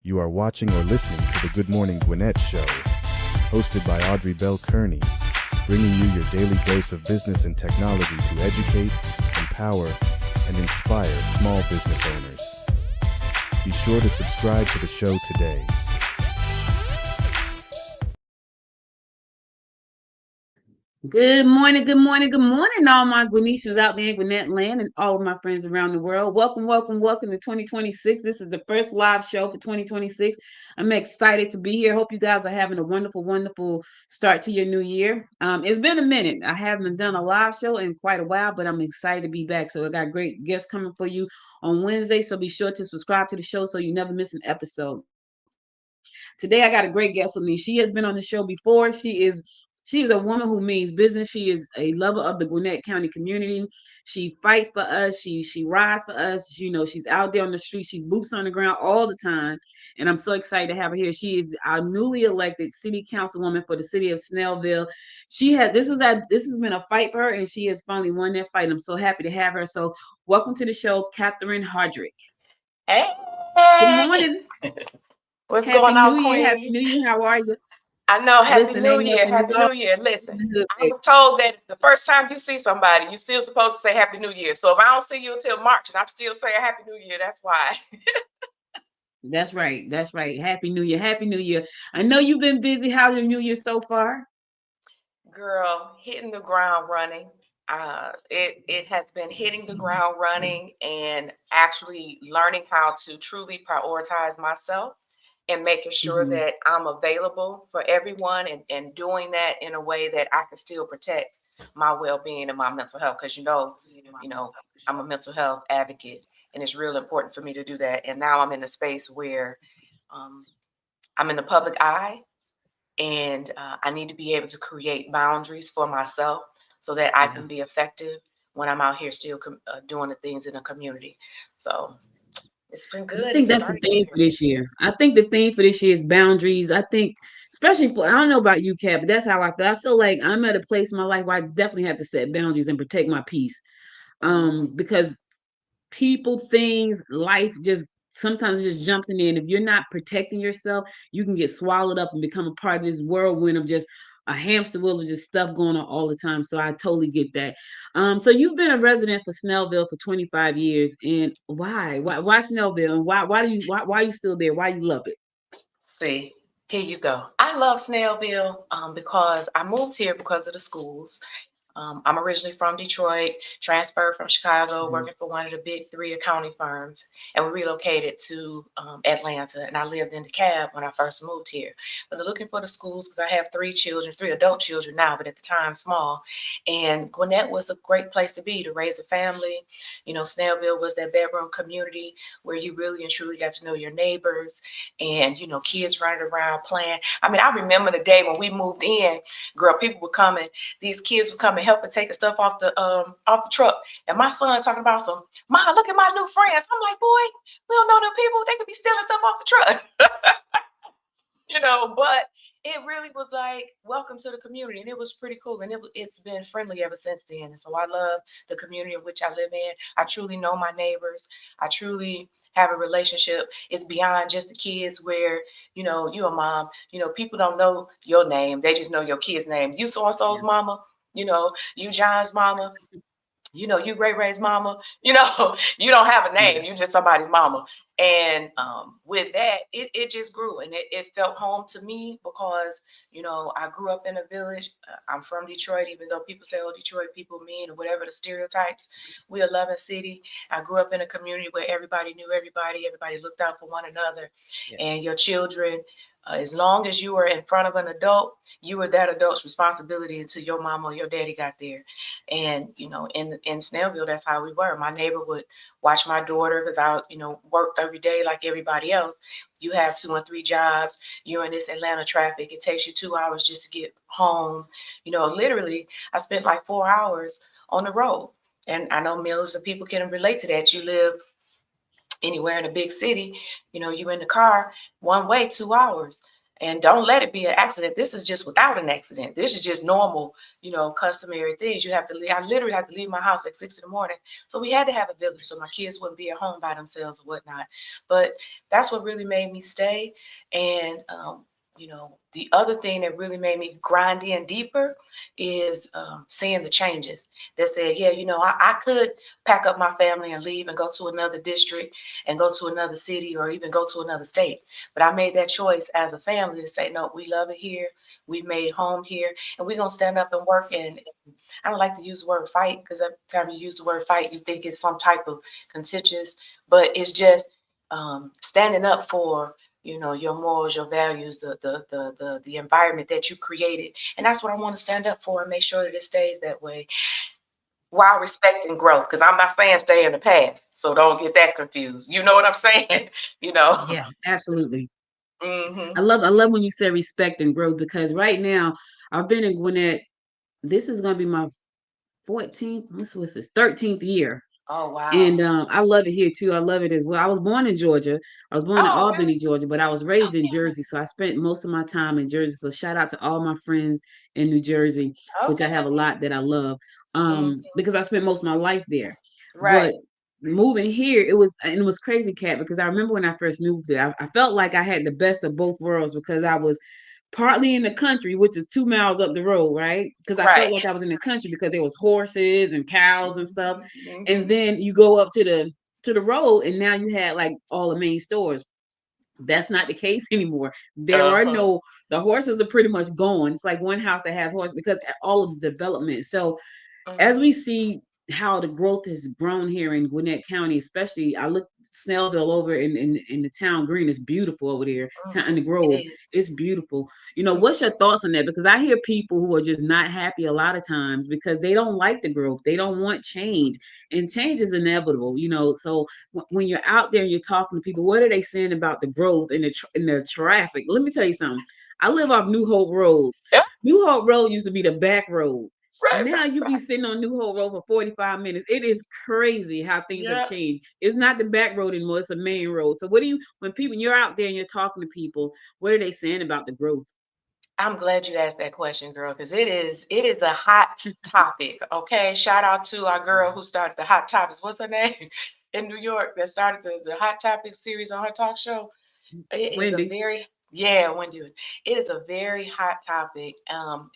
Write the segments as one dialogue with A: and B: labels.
A: You are watching or listening to the Good Morning Gwinnett Show, hosted by Audrey Bell Kearney, bringing you your daily dose of business and technology to educate, empower, and inspire small business owners. Be sure to subscribe to the show today.
B: Good morning, good morning, good morning, all my Gwinnetians out there in Gwinnett land and all of my friends around the world. Welcome, welcome, welcome to 2026. This is the first live show for 2026. I'm excited to be here. Hope you guys are having a wonderful, wonderful start to your new year. It's been a minute. I haven't done a live show in quite a while, but I'm excited to be back. So I got great guests coming for you on Wednesday. So be sure to subscribe to the show so you never miss an episode. Today I got a great guest with me. She has been on the show before. She is a woman who means business. She is a lover of the Gwinnett County community. She fights for us. She rides for us. You know, she's out there on the street. She's boots on the ground all the time. And I'm so excited to have her here. She is our newly elected city councilwoman for the city of Snellville. This has been a fight for her, and she has finally won that fight. I'm so happy to have her. So welcome to the show, Catherine Hardrick.
C: Hey,
B: Good morning.
C: what's
B: Happy
C: going
B: New
C: on,
B: Year. Happy
C: Queen?
B: New Year. How are you?
C: I know, Happy
B: Listen,
C: New
B: ain't
C: Year,
B: nothing is
C: Happy
B: all
C: New Year. Listen,
B: good.
C: I was told that the first time you see somebody, you're still supposed to say Happy New Year. So if I don't see you until March and I'm still saying Happy New Year, that's why.
B: That's right. That's right. Happy New Year. Happy New Year. I know you've been busy. How's your New Year so far?
C: Girl, hitting the ground running. It has been hitting the ground running and actually learning how to truly prioritize myself and making sure
B: Mhm.
C: that I'm available for everyone and doing that in a way that I can still protect my well-being and my mental health. Because I'm a mental health advocate and it's real important for me to do that. And now I'm in a space where um, I'm in the public eye and I need to be able to create boundaries for myself so that I
B: Yeah.
C: can be effective when I'm out here still doing the things in the community. So it's been
B: I
C: good.
B: think
C: It's a
B: that's the
C: learning
B: theme for
C: experience.
B: this year. I think the theme for this year is boundaries. I think, especially for, I don't know about you, Kat, but that's how I feel. I feel like I'm at a place in my life where I definitely have to set boundaries and protect my peace.
C: Mhm.
B: Because people, things, life just sometimes it just jumps in there. And if you're not protecting yourself, you can get swallowed up and become a part of this whirlwind of just a hamster wheel of just stuff going on all the time. So I totally get that. So you've been a resident for Snellville for 25 years. And why? Why Snellville? And why are you still there? Why you love it?
C: See, here you go. I love Snellville because I moved here because of the schools. I'm originally from Detroit, transferred from Chicago,
B: Mhm.
C: working for one of the big three accounting firms, and we relocated to Atlanta. And I lived in DeKalb when I first moved here. But looking for the schools because I have three children, three adult children now, but at the time small. And Gwinnett was a great place to be to raise a family. You know, Snellville was that bedroom community where you really and truly got to know your neighbors and, kids running around playing. I mean, I remember the day when we moved in, girl, people were coming, these kids was coming helping taking stuff off the truck. And my son talking about some, Ma, look at my new friends. I'm like, boy, we don't know them people. They could be stealing stuff off the truck. But it really was like welcome to the community, and it was pretty cool, and it's been friendly ever since then. And so I love the community in which I live in. I truly know my neighbors. I truly have a relationship. It's beyond just the kids where you a mom, people don't know your name, they just know your kid's name. You so and so's
B: Yeah.
C: mama, you John's mama, you Ray Ray's mama, you don't have a
B: Yeah.
C: name, you just somebody's mama. And with that, it just grew and it felt home to me because, I grew up in a village. I'm from Detroit, even though people say, oh, Detroit people mean or whatever the stereotypes. We're a loving city. I grew up in a community where everybody knew everybody looked out for one another.
B: Yeah.
C: And your children, as long as you were in front of an adult, you were that adult's responsibility until your mama or your daddy got there. And in Snellville, that's how we were. My neighbor would watch my daughter because I worked every day like everybody else. You have 2 and 3 jobs. You're in this Atlanta traffic. It takes you 2 hours just to get home. Literally, I spent like 4 hours on the road. And I know millions of people can relate to that. You live anywhere in a big city, you in the car one way 2 hours. And don't let it be an accident. This is just without an accident. This is just normal, customary things. You have to leave. I literally have to leave my house at 6 in the morning. So we had to have a village so my kids wouldn't be at home by themselves or whatnot. But that's what really made me stay. And, the other thing that really made me grind in deeper is seeing the changes that said, yeah, I could pack up my family and leave and go to another district and go to another city or even go to another state. But I made that choice as a family to say, no, we love it here. We've made home here, and we're going to stand up and work. And I don't like to use the word fight, because every time you use the word fight, you think it's some type of contentious, but it's just standing up for, your morals, your values, the environment that you created. And that's what I want to stand up for and make sure that it stays that way, while respecting growth. Because I'm not saying stay in the past, so don't get that confused. You know what I'm saying?
B: Yeah, absolutely.
C: Mm-hmm.
B: I love when you say respect and growth, because right now I've been in Gwinnett. This is gonna be my 14th, what's this, 13th year.
C: Oh, wow.
B: And I love it here too. I love it as well. I was born in Georgia. I was born in
C: Oh, really?
B: Albany, Georgia, but I was raised in Jersey. So I spent most of my time in Jersey. So shout out to all my friends in New Jersey, which I
C: Okay.
B: have a lot that I love,
C: Mhm.
B: because I spent most of my life there.
C: Right.
B: But moving here, it was crazy, Cat, because I remember when I first moved there, I felt like I had the best of both worlds, because I was partly in the country, which is 2 miles up the road, right? Because I felt
C: Right.
B: like I was in the country because there was horses and cows and stuff. And
C: Mhm.
B: then you go up to the road, and now you had like all the main stores. That's not the case anymore. There are
C: Uh-huh.
B: no, the horses are pretty much gone. It's like one house that has horses because all of the development. So as
C: Mhm.
B: we see how the growth has grown here in Gwinnett County, especially I look Snellville over in the town green. It's beautiful over there. Town in the
C: Mhm. It
B: Grove.
C: is.
B: It's beautiful. What's your
C: Mhm.
B: thoughts on that? Because I hear people who are just not happy a lot of times because they don't like the growth. They don't want change. And change is inevitable, So when you're out there and you're talking to people, what are they saying about the growth and the traffic? Let me tell you something. I live off New Hope Road.
C: Yeah.
B: New Hope Road used to be the back road.
C: Right.
B: Now
C: Right.
B: you be
C: Right.
B: sitting on New Hope Road for 45 minutes. It is crazy how things have
C: Yeah.
B: changed. It's not the back road anymore, it's a main road. So when you're out there and you're talking to people, what are they saying about the growth?
C: I'm glad you asked that question, girl, because it is a hot topic. Okay. Shout out to our girl who started the Hot Topics. What's her name? In New York, that started the Hot Topics series on her talk show. It is a
B: Wendy.
C: very, yeah, Wendy. It is a very hot topic.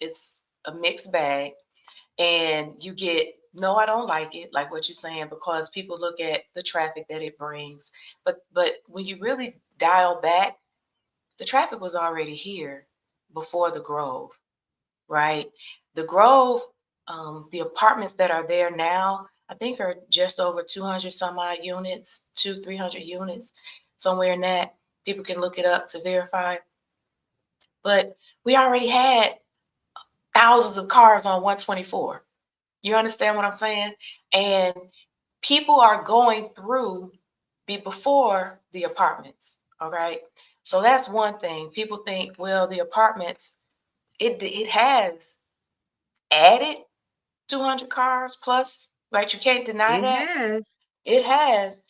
C: It's a mixed bag. And you get, no, I don't like it, like what you're saying, because people look at the traffic that it brings. But when you really dial back, the traffic was already here before the Grove, right? The Grove, the apartments that are there now, I think are just over 200 some odd units, 300 units, somewhere in that. People can look it up to verify. But we already had thousands of cars on 124. You understand what I'm saying? And people are going through before the apartments. All right. So that's one thing. People think, well, the apartments, it has added 200 cars plus, right? You can't deny
B: It
C: that.
B: has.
C: It has,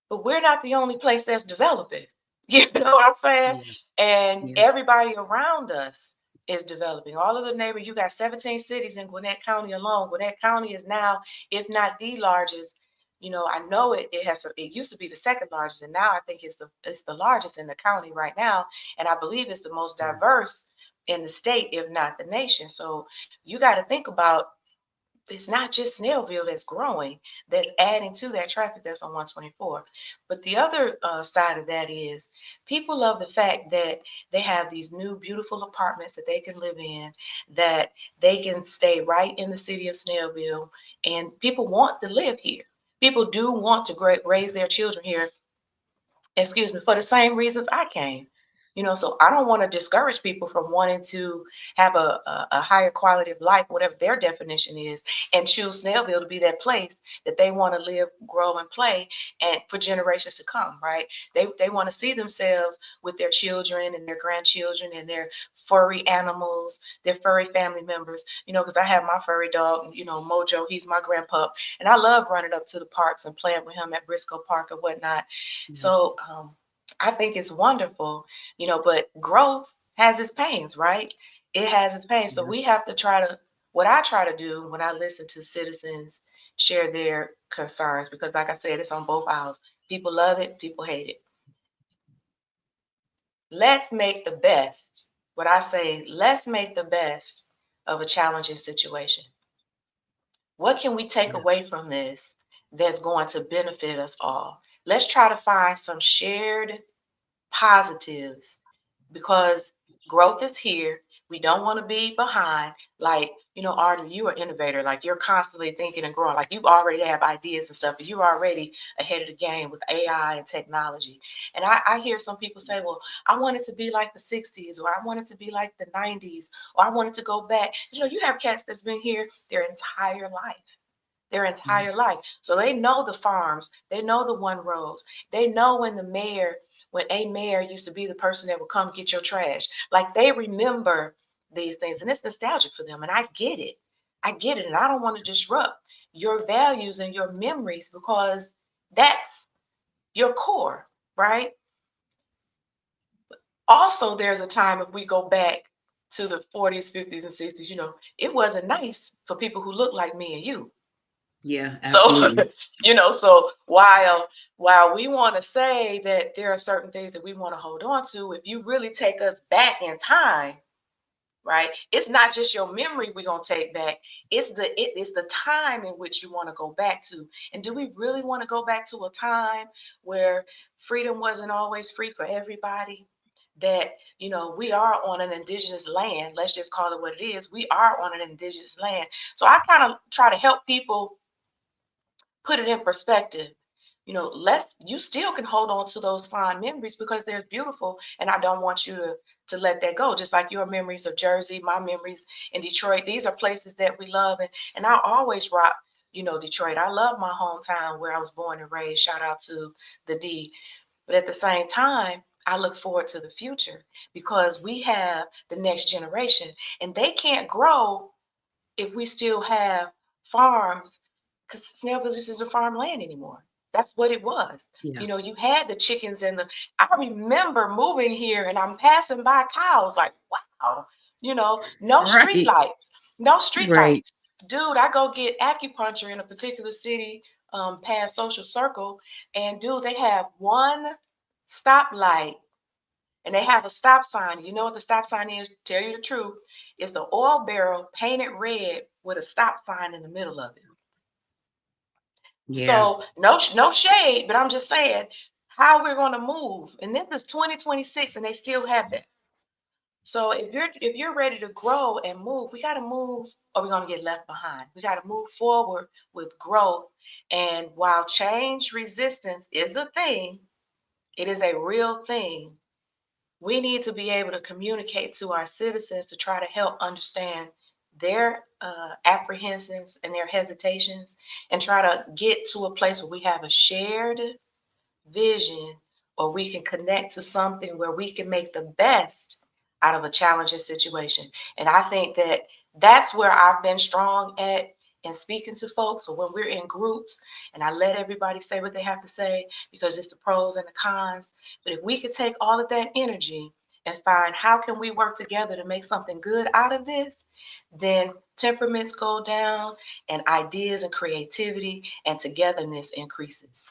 C: but we're not the only place that's developing. You know what I'm saying?
B: Yeah,
C: And
B: yeah.
C: everybody around us is developing. All of the neighbors, you got 17 cities in Gwinnett County alone. Gwinnett County is now, if not the largest, I know it used to be the second largest, and now I think it's the largest in the county right now. And I believe it's the most diverse in the state, if not the nation. So you got to think about, it's not just Snellville that's growing, that's adding to that traffic that's on 124. But the other side of that is people love the fact that they have these new beautiful apartments that they can live in, that they can stay right in the city of Snellville, and people want to live here. People do want to raise their children here, excuse me, for the same reasons I came. So I don't want to discourage people from wanting to have a higher quality of life, whatever their definition is, and choose Snellville to be that place that they want to live, grow, and play, and for generations to come, right? They want to see themselves with their children and their grandchildren and their furry animals, their furry family members, because I have my furry dog, Mojo, he's my grandpup, and I love running up to the parks and playing with him at Briscoe Park or whatnot.
B: Yeah.
C: So I think it's wonderful, but growth has its pains, right? It has its pains. So
B: Yeah.
C: we have to try to, what I try to do when I listen to citizens share their concerns, because like I said, it's on both aisles. People love it, people hate it. Let's make the best. What I say, let's make the best of a challenging situation. What can we take
B: Yeah.
C: away from this that's going to benefit us all? Let's try to find some shared positives, because growth is here. We don't want to be behind. Like, Arden, you are an innovator. Like, you're constantly thinking and growing. Like, you already have ideas and stuff, but you're already ahead of the game with AI and technology. And I hear some people say, well, I want it to be like the 60s, or I want it to be like the 90s, or I want it to go back. You have cats that's been here their entire life. Their entire life. So they know the farms, they know the one rows, they know when a mayor used to be the person that would come get your trash. Like, they remember these things, and it's nostalgic for them. And I get it. I get it. And I don't want to disrupt your values and your memories, because that's your core, right? Also, there's a time, if we go back to the 40s, 50s, and 60s, it wasn't nice for people who look like me and you.
B: Yeah,
C: So,
B: absolutely.
C: so while we want to say that there are certain things that we want to hold on to, if you really take us back in time, right? It's not just your memory we're gonna take back. It's the time in which you want to go back to. And do we really want to go back to a time where freedom wasn't always free for everybody? That, we are on an indigenous land. Let's just call it what it is. We are on an indigenous land. So I kind of try to help people put it in perspective. You still can hold on to those fond memories, because they're beautiful, and I don't want you to let that go. Just like your memories of Jersey, my memories in Detroit, these are places that we love, and I always rock, Detroit. I love my hometown where I was born and raised. Shout out to the D. But at the same time, I look forward to the future, because we have the next generation, and they can't grow if we still have farms, because Snail Villages isn't farmland anymore. That's what it was.
B: Yeah.
C: You had the chickens and I remember moving here and I'm passing by cows like, wow, no street
B: Right.
C: lights, no street lights.
B: Right.
C: Dude, I go get acupuncture in a particular city, past Social Circle, and dude, they have one stoplight and they have a stop sign. You know what the stop sign is? To tell you the truth, it's the oil barrel painted red with a stop sign in the middle of it.
B: Yeah.
C: So no shade, but I'm just saying how we're going to move. And this is 2026, and they still have that. So if you're ready to grow and move, we got to move, or we're going to get left behind. We got to move forward with growth. And while change resistance is a thing, it is a real thing. We need to be able to communicate to our citizens to try to help understand their apprehensions and their hesitations, and try to get to a place where we have a shared vision, or we can connect to something where we can make the best out of a challenging situation. And I think that that's where I've been strong at in speaking to folks. So when we're in groups and I let everybody say what they have to say, because it's the pros and the cons. But if we could take all of that energy and find how can we work together to make something good out of this, then temperaments go down and ideas and creativity and togetherness increases.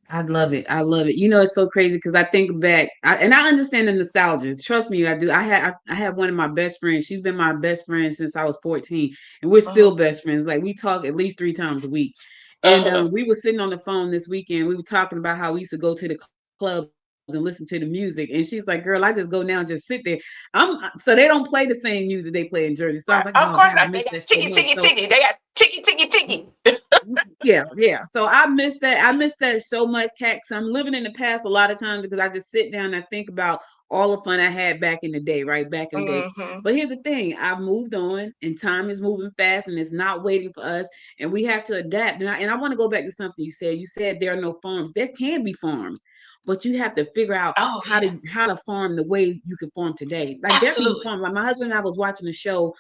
B: I love it. I love it. It's so crazy because I think back, and I understand the nostalgia. Trust me, I do. I have one of my best friends. She's been my best friend since I was 14, and we're still
C: Uh-huh.
B: best friends. Like, we talk at least 3 times a week. And
C: Uh-huh.
B: we were sitting on the phone this weekend. We were talking about how we used to go to the clubs and listen to the music. And she's like, "Girl, I just go now and just sit there." So they don't play the same music they play in Jersey. So I was
C: Right.
B: like,
C: Of
B: "Oh
C: course
B: God, I
C: not. They
B: miss
C: got
B: that so
C: ticky,
B: much."
C: ticky,
B: So
C: ticky. They got ticky, ticky, ticky.
B: yeah, yeah. So I miss that. I miss that so much, Cat. I'm living in the past a lot of times because I just sit down and I think about all the fun I had back in the day, right? Back in the day.
C: Mm-hmm.
B: But here's the thing: I've moved on, and time is moving fast, and it's not waiting for us, and we have to adapt. And I want to go back to something you said. You said there are no farms. There can be farms, but you have to figure out
C: Oh
B: how
C: yeah,
B: to farm the way you can farm today. Like, there can be
C: absolutely.
B: farms. Like, my husband and I was watching a show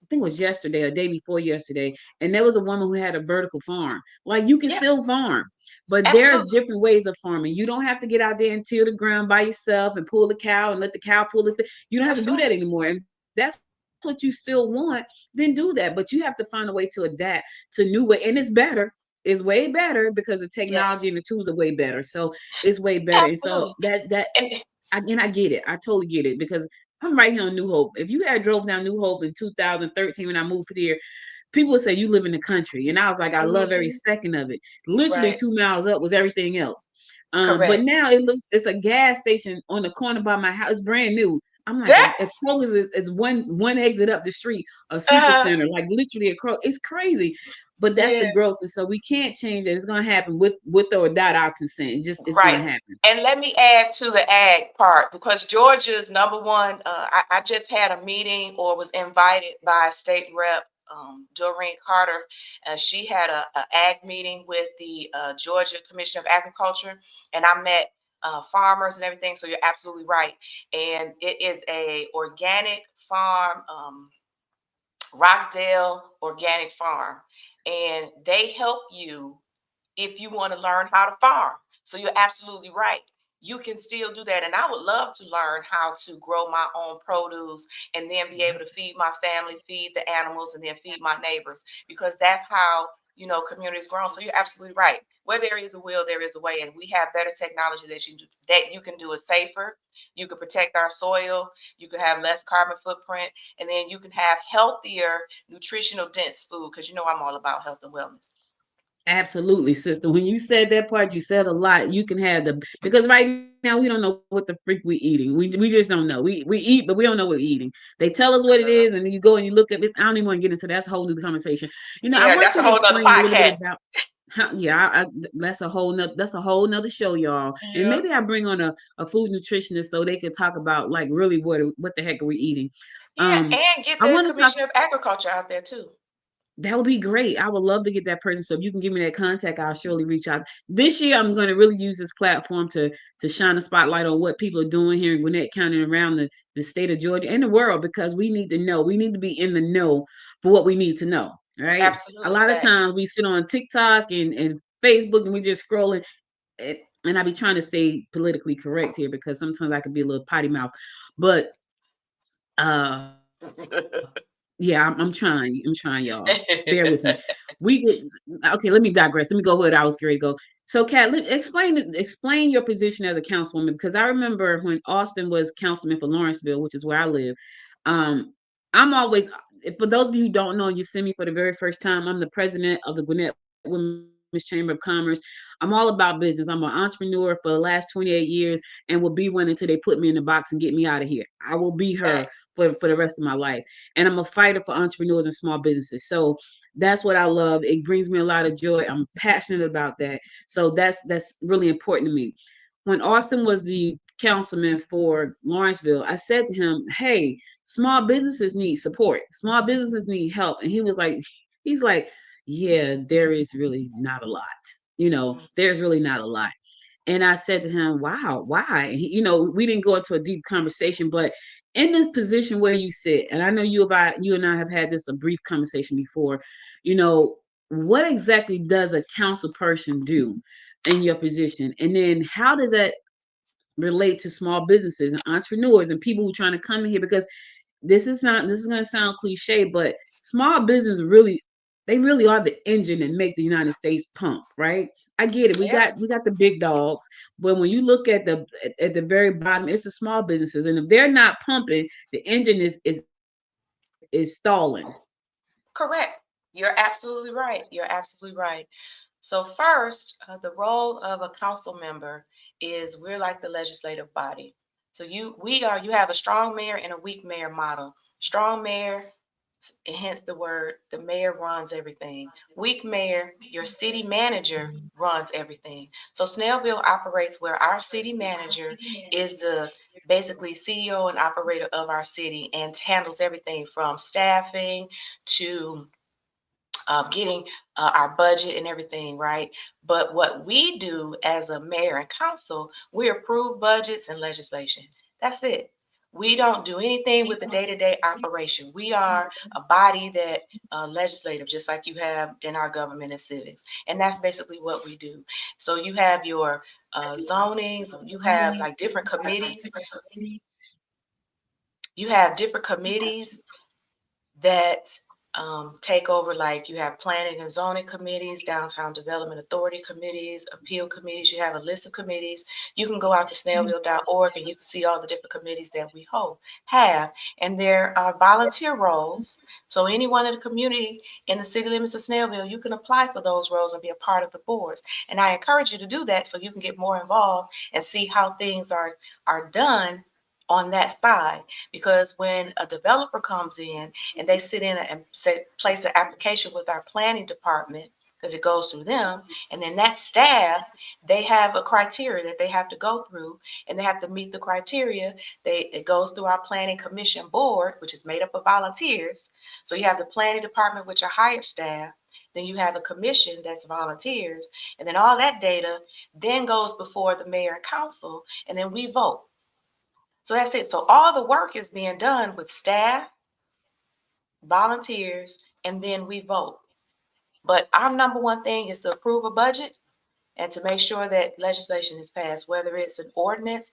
B: think it was yesterday or day before yesterday, and there was a woman who had a vertical farm. Like you can
C: Yeah,
B: still farm, but there's
C: absolutely.
B: different ways of farming. You don't have to get out there and till the ground by yourself and pull the cow and let the cow pull it. You don't have to
C: That's
B: do that
C: right.
B: anymore. And that's what you still want, then do that. But you have to find a way to adapt to new way. And it's better. It's way better because the technology
C: Yes,
B: and the tools are way better. So it's way better. And so
C: absolutely.
B: that
C: And
B: I get it. I totally get it because I'm right here on New Hope. If you had drove down New Hope in 2013 when I moved here, people would say you live in the country, and I was like, I love every
C: mhm,
B: second of it. Literally
C: right,
B: 2 miles up was everything else. But
C: correct.
B: now it's a gas station on the corner by my house. It's brand new. I'm like,
C: That,
B: as close as it's one exit up the street, a super
C: uh,
B: center, like literally across. It's crazy, but that's the
C: yeah,
B: growth, and so we can't change that. It's gonna happen with or without our consent. It's
C: right.
B: gonna happen.
C: And let me add to the ag part because Georgia's number one. I just had a meeting or was invited by State Rep Doreen Carter. She had a ag meeting with the Georgia Commission of Agriculture, and I met farmers and everything. So you're absolutely right. And it is a organic farm. Rockdale Organic Farm, and they help you if you want to learn how to farm. So you're absolutely right. You can still do that. And I would love to learn how to grow my own produce and then be able to feed my family, feed the animals, and then feed my neighbors because that's how, communities grow. So you're absolutely right. Where there is a will, there is a way. And we have better technology that you can do it safer. You can protect our soil. You can have less carbon footprint. And then you can have healthier, nutritional dense food because I'm all about health and wellness.
B: Absolutely, sister. When you said that part, you said a lot. You can have the because right now we don't know what the freak we eating. We just don't know. We eat, but we don't know what we're eating. They tell us what it is, and then you go and you look at this. I don't even want to get into that's a whole new conversation. I
C: Yeah,
B: want
C: that's
B: you
C: a
B: to
C: whole nother
B: explain a little bit
C: podcast.
B: about how. Yeah, that's a whole nother show, y'all. And
C: Yeah.
B: maybe I bring on a food nutritionist so they can talk about like really what the heck are we eating.
C: Yeah,
B: Um,
C: and get
B: I
C: the
B: want to talk.
C: Commissioner of Agriculture out there too.
B: That would be great. I would love to get that person. So if you can give me that contact, I'll surely reach out. This year, I'm going to really use this platform to shine a spotlight on what people are doing here in Gwinnett County and around the state of Georgia and the world because we need to know. We need to be in the know for what we need to know. Right. A
C: Absolutely
B: lot of
C: facts.
B: times we sit on TikTok and Facebook and we just scrolling. And I be trying to stay politically correct here because sometimes I can be a little potty mouth. But uh yeah, I'm trying. I'm trying, y'all. Bear with me. We get okay. Let me digress. Let me go where I was going to go. So, Kat, explain your position as a councilwoman because I remember when Austin was councilman for Lawrenceville, which is where I live. Um, I'm always for those of you who don't know, you see me for the very first time. I'm the president of the Gwinnett Women's Chamber of Commerce. I'm all about business. I'm an entrepreneur for the last 28 years and will be one until they put me in the box and get me out of here. I will be her
C: Facts.
B: for the rest of my life. And I'm a fighter for entrepreneurs and small businesses. So that's what I love. It brings me a lot of joy. I'm passionate about that. So that's really important to me. When Austin was the councilman for Lawrenceville, I said to him, "Hey, small businesses need support. Small businesses need help." And he's like, "Yeah, there is really not a lot. There's really not a lot." And I said to him, "Wow, why?" And we didn't go into a deep conversation, but in this position where you sit, and I know you and I have had this a brief conversation before, what exactly does a council person do in your position? And then how does that relate to small businesses and entrepreneurs and people who are trying to come in here? Because this is going to sound cliche, but small business they really are the engine that make the United States pump, right? I get it.
C: Yeah,
B: We got the big dogs, but when you look at the very bottom, it's the small businesses, and if they're not pumping, the engine is stalling.
C: correct. You're absolutely right. You're absolutely right. So first, the role of a council member is we're like the legislative body. So you have a strong mayor and a weak mayor model. Strong mayor, hence the word, the mayor runs everything. Weak mayor, your city manager runs everything. So Snellville operates where our city manager is the basically CEO and operator of our city and handles everything from staffing to getting our budget and everything, right? But what we do as a mayor and council, we approve budgets and legislation. That's it. We don't do anything with the day-to-day operation. We are a body that legislative, just like you have in our government and civics. And that's basically what we do. So you have your zonings, you have like different committees. You have different committees that take over, like you have planning and zoning committees, downtown development authority committees, appeal committees. You have a list of committees. You can go out to snellville.org and you can see all the different committees that we have. And there are volunteer roles. So anyone in the community in the city limits of Snellville, you can apply for those roles and be a part of the boards. And I encourage you to do that so you can get more involved and see how things are done on that side. Because when a developer comes in and they sit in and place an application with our planning department, because it goes through them, and then that staff, they have a criteria that they have to go through, and they have to meet the criteria. It goes through our planning commission board, which is made up of volunteers. So you have the planning department, which are hired staff. Then you have a commission that's volunteers, and then all that data then goes before the mayor and council, and then we vote. So that's it. So all the work is being done with staff, volunteers, and then we vote. But our number one thing is to approve a budget and to make sure that legislation is passed, whether it's an ordinance,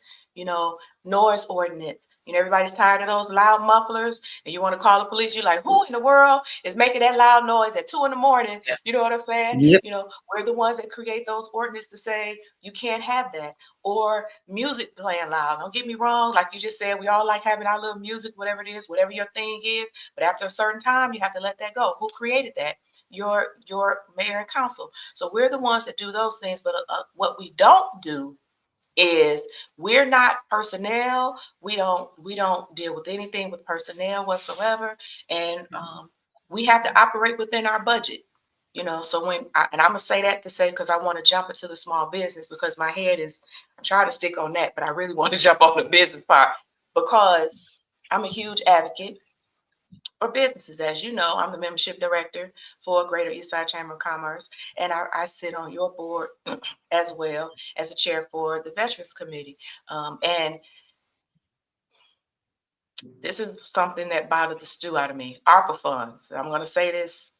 C: noise ordinance. Everybody's tired of those loud mufflers, and you want to call the police. You're like, who in the world is making that loud noise at 2 a.m? You know what I'm saying?
B: Yep.
C: We're the ones that create those ordinances to say you can't have that. Or music playing loud. Don't get me wrong. Like you just said, we all like having our little music, whatever it is, whatever your thing is. But after a certain time, you have to let that go. Who created that? Your mayor and council. So we're the ones that do those things. But what we don't do is we're not personnel. We don't deal with anything with personnel whatsoever. And we have to operate within our budget. So and I'm gonna say that to say, because I want to jump into the small business, because my head is, I'm trying to stick on that, but I really want to jump on the business part, because I'm a huge advocate for businesses. As you know, I'm the membership director for Greater Eastside Chamber of Commerce, and I sit on your board as well as a chair for the Veterans Committee. And this is something that bothered the stew out of me. ARPA funds. I'm going to say this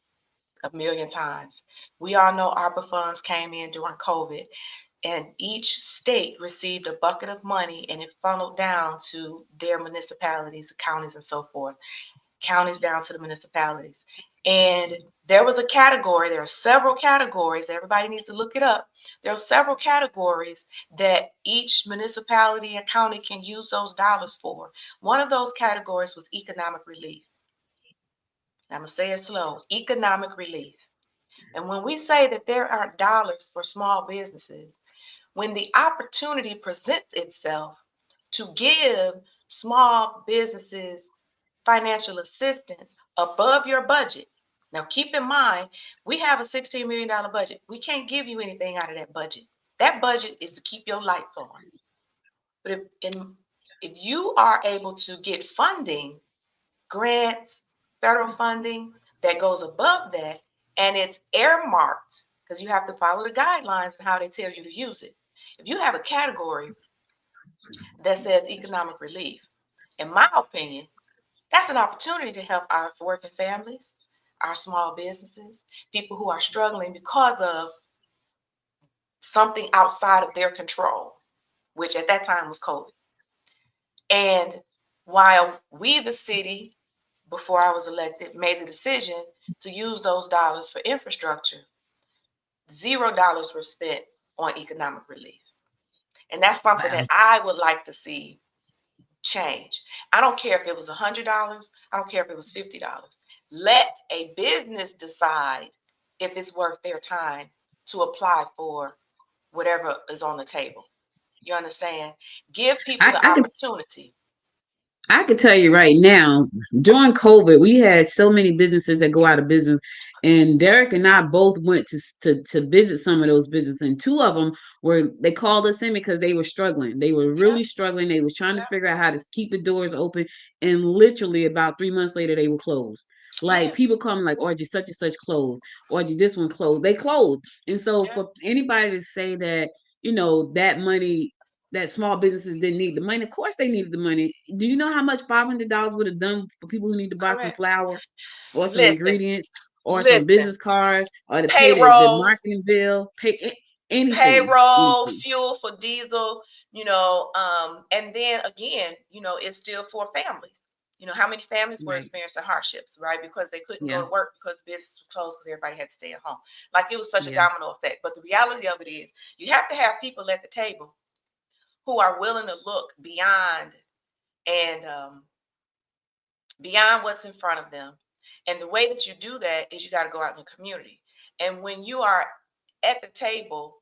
C: a million times. We all know ARPA funds came in during COVID, and each state received a bucket of money, and it funneled down to their municipalities, counties, and so forth. Counties down to the municipalities. And there was a category, there are several categories, everybody needs to look it up. There are several categories that each municipality and county can use those dollars for. One of those categories was economic relief. I'm gonna say it slow, economic relief. And when we say that there aren't dollars for small businesses, when the opportunity presents itself to give small businesses financial assistance above your budget. Now, keep in mind, we have a $16 million budget. We can't give you anything out of that budget. That budget is to keep your lights on. But if you are able to get funding, grants, federal funding that goes above that, and it's earmarked, because you have to follow the guidelines and how they tell you to use it. If you have a category that says economic relief, in my opinion, that's an opportunity to help our working families, our small businesses, people who are struggling because of something outside of their control, which at that time was COVID. And while we, the city, before I was elected, made the decision to use those dollars for infrastructure, $0 were spent on economic relief. And that's something that I would like to see change. I don't care if it was $100. I don't care if it was $50. Let a business decide if it's worth their time to apply for whatever is on the table. You understand? Give people the opportunity.
B: I could tell you right now, during COVID, we had so many businesses that go out of business. And Derek and I both went to visit some of those businesses. And two of them they called us in because they were struggling. They were really struggling. They was trying to figure out how to keep the doors open. And literally about 3 months later, they were closed. Like people come like, Audrey, such and such closed. Audrey, this one closed. They closed. And so for anybody to say that, that money that small businesses didn't need the money. Of course they needed the money. Do you know how much $500 would have done for people who need to buy some
C: Correct.
B: flour or some
C: Listen,
B: ingredients or some
C: listen.
B: business cards or to pay the
C: Payroll,
B: marketing bill, anything,
C: payroll,
B: anything.
C: fuel for diesel, and then again, it's still for families. How many families were
B: Right.
C: experiencing hardships, right? Because they couldn't go
B: Yeah.
C: to work because business was closed because everybody had to stay at home. Like it was such a
B: Yeah.
C: domino effect. But the reality of it is you have to have people at the table who are willing to look beyond and beyond what's in front of them. And the way that you do that is you got to go out in the community. And when you are at the table,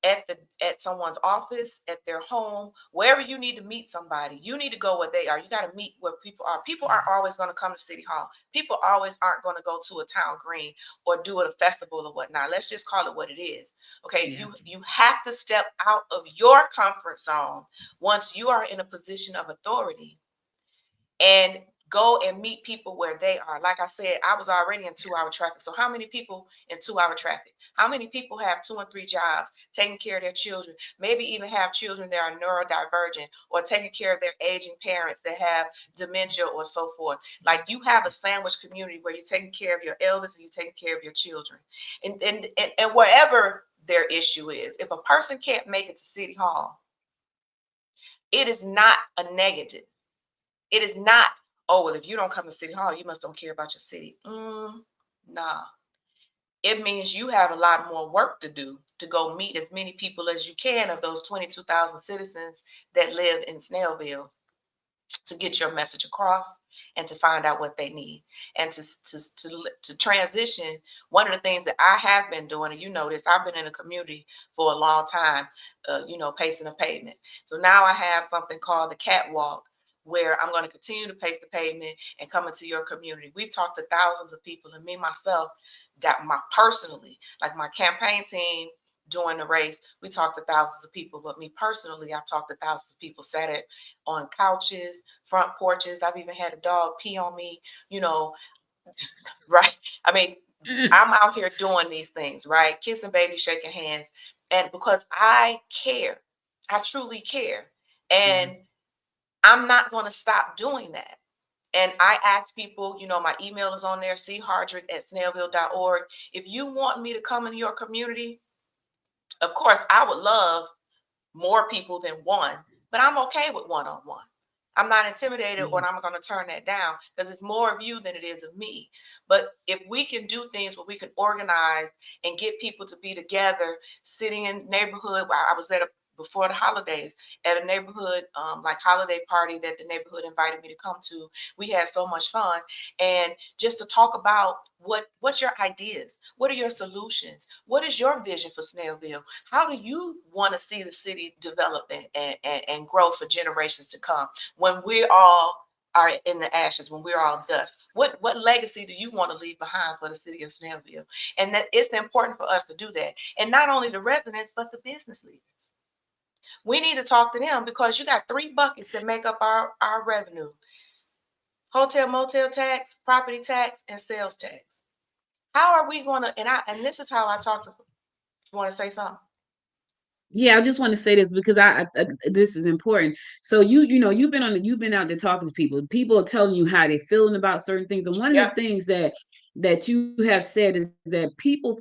C: at someone's office, at their home, wherever you need to meet somebody, you need to go where they are. You got to meet where people are. People aren't always going to come to City Hall. People always aren't going to go to a town green or do it a festival or whatnot. Let's just call it what it is. Okay,
B: Yeah.
C: you have to step out of your comfort zone once you are in a position of authority and go and meet people where they are. Like I said, I was already in 2-hour traffic. So how many people in 2-hour traffic? How many people have 2 and 3 jobs, taking care of their children, maybe even have children that are neurodivergent or taking care of their aging parents that have dementia or so forth? Like you have a sandwich community where you're taking care of your elders and you're taking care of your children. And whatever their issue is, if a person can't make it to City Hall, it is not a negative. It is not, oh, well, if you don't come to City Hall, you must don't care about your city. Nah. It means you have a lot more work to do to go meet as many people as you can of those 22,000 citizens that live in Snellville to get your message across and to find out what they need and to transition. One of the things that I have been doing, and you know this, I've been in a community for a long time, pacing the pavement. So now I have something called the catwalk, where I'm going to continue to pace the pavement and come into your community. We've talked to thousands of people, and me myself, that my personally, like my campaign team during the race, we talked to thousands of people. But me personally, I've talked to thousands of people, sat on couches, front porches. I've even had a dog pee on me, right? I mean, I'm out here doing these things, right? Kissing babies, shaking hands. And because I care, I truly care.
B: Yeah.
C: And I'm not going to stop doing that. And I ask people, my email is on there, chardrick@snellville.org. If you want me to come into your community, of course, I would love more people than one, but I'm okay with one-on-one. I'm not intimidated
B: Yeah.
C: or I'm going to turn that down because it's more of you than it is of me. But if we can do things where we can organize and get people to be together, sitting in neighborhood. I was at before the holidays at a neighborhood like holiday party that the neighborhood invited me to come to. We had so much fun, and just to talk about what's your ideas, what are your solutions, what is your vision for Snellville, how do you want to see the city develop and grow for generations to come when we all are in the ashes, when we're all dust. What legacy do you want to leave behind for the city of Snellville? And that it's important for us to do that. And not only the residents, but the business leaders. We need to talk to them because you got 3 buckets that make up our revenue: hotel, motel tax, property tax, and sales tax. How are we going to, and this is how I talk to, you want to say something?
B: Yeah, I just want to say this because this is important. So you've been out there talking to people. People are telling you how they're feeling about certain things, and one of the
C: Yep.
B: things that you have said is that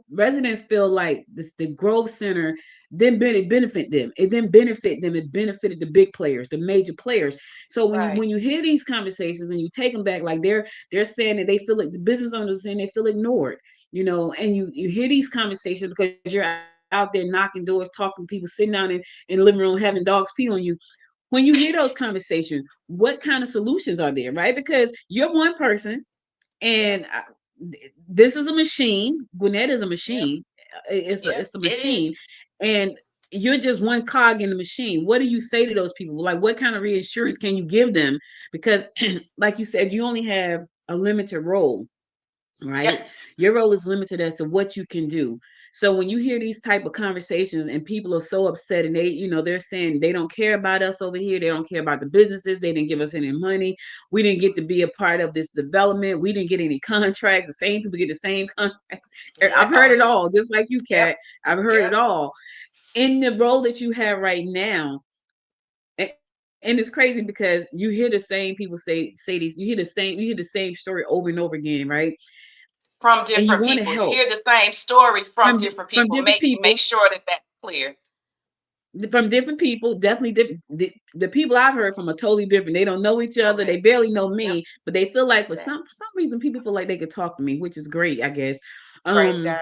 B: residents feel like the Grove Center didn't benefit them. It didn't benefit them. It benefited the big players, the major players. So
C: Right.
B: when you hear these conversations and you take them back, like they're saying that they feel like the business owners are saying they feel ignored, and you hear these conversations because you're out there knocking doors, talking to people, sitting down in the living room having dogs pee on you. When you hear those conversations, what kind of solutions are there, right? Because you're one person,
C: Yep.
B: and this is a machine. Gwinnett is a
C: Yep.
B: machine. It's a,
C: Yep.
B: it's a
C: It is.
B: machine, and you're just one cog in the machine. What do you say to those people? Like, what kind of reassurance can you give them? Because, like you said, you only have a limited role,
C: Yep.
B: right? Your role is limited as to what you can do. So when you hear these type of conversations and people are so upset and they're saying they don't care about us over here, they don't care about the businesses, they didn't give us any money, we didn't get to be a part of this development, we didn't get any contracts, the same people get the same contracts.
C: Yeah.
B: I've heard
C: Oh,
B: it all, just like you,
C: yep.
B: Kat. I've heard
C: Yep.
B: it all. In the role that you have right now, And it's crazy because you hear the same people say these, you hear the same story over and over again, right?
C: From
B: And you
C: different
B: want to
C: people. You
B: help
C: hear the same story from
B: from
C: different
B: from
C: people.
B: different
C: Make
B: people,
C: sure that that's clear.
B: definitely different. The people I've heard from are totally different. They don't know each other. They
C: Correct.
B: barely know
C: Yep.
B: me, but they feel like for
C: Exactly.
B: some reason people feel like they could talk to me, which is great, I guess.
C: Praise
B: Um,
C: God.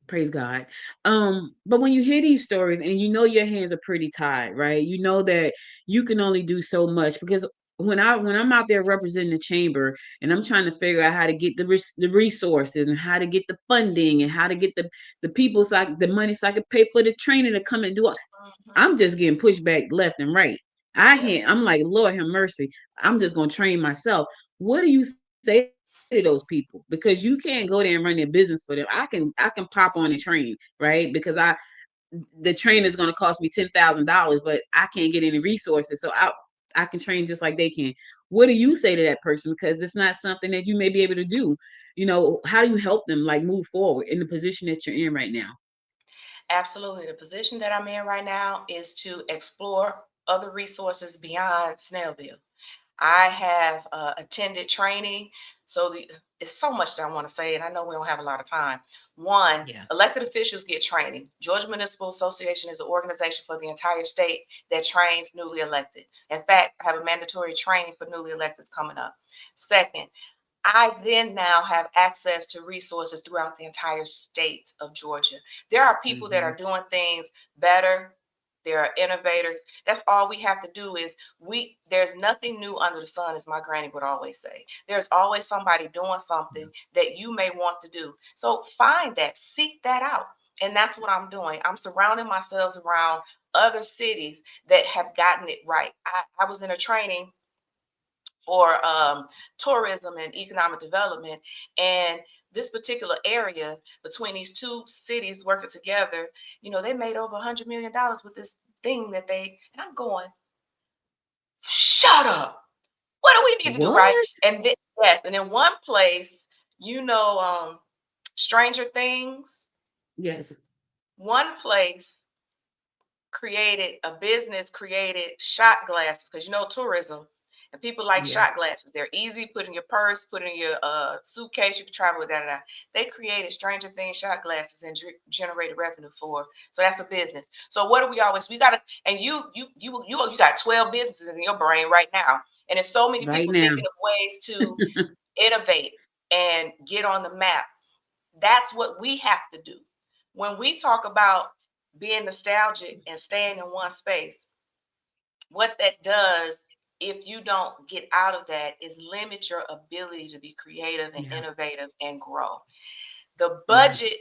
B: Praise God. But when you hear these stories and you know your hands are pretty tied, right? You know that you can only do so much because when I'm out there representing the chamber and I'm trying to figure out how to get the resources and how to get the funding and how to get the people the money so I can pay for the training to come and do it,
C: Hmm.
B: I'm just getting pushed back left and right.
C: Yep.
B: I'm like, Lord have mercy. I'm just gonna train myself. What do you say to those people? Because you can't go there and run their business for them. I can pop on a train, right? Because the train is gonna cost me $10,000, but I can't get any resources. So I can train just like they can. What do you say to that person? Because it's not something that you may be able to do. How do you help them like move forward in the position that you're in right now?
C: Absolutely. The position that I'm in right now is to explore other resources beyond Snellville. I have attended training. So it's so much that I want to say, and I know we don't have a lot of time. One,
B: Yeah.
C: elected officials get training. Georgia Municipal Association is an organization for the entire state that trains newly elected. In fact, I have a mandatory training for newly electeds coming up. Second, I then now have access to resources throughout the entire state of Georgia. There are people that
B: Hmm.
C: are doing things better. There are innovators. That's all we have to do is there's nothing new under the sun, as my granny would always say. There's always somebody doing something that you may want to do. So find that, seek that out. And that's what I'm doing. I'm surrounding myself around other cities that have gotten it right. I was in a training for tourism and economic development. And this particular area between these two cities working together, they made over $100 million with this thing and I'm going, shut up. What do we need to do, right?
B: What?
C: And then, yes, and in one place, you know, um, Stranger Things,
B: Yes.
C: one place created shot glasses because tourism and people like
B: Yeah.
C: shot glasses. They're easy, put in your purse, put in your suitcase. You can travel with that. They created Stranger Things shot glasses and generated revenue for. So that's a business. So what do we got to, and you got 12 businesses in your brain right now, and there's so many
B: Right
C: people
B: now.
C: thinking of ways to innovate and get on the map. That's what we have to do. When we talk about being nostalgic and staying in one space, what that does, if you don't get out of that, is limit your ability to be creative and
B: Yeah.
C: innovative and grow. The
B: Yeah.
C: budget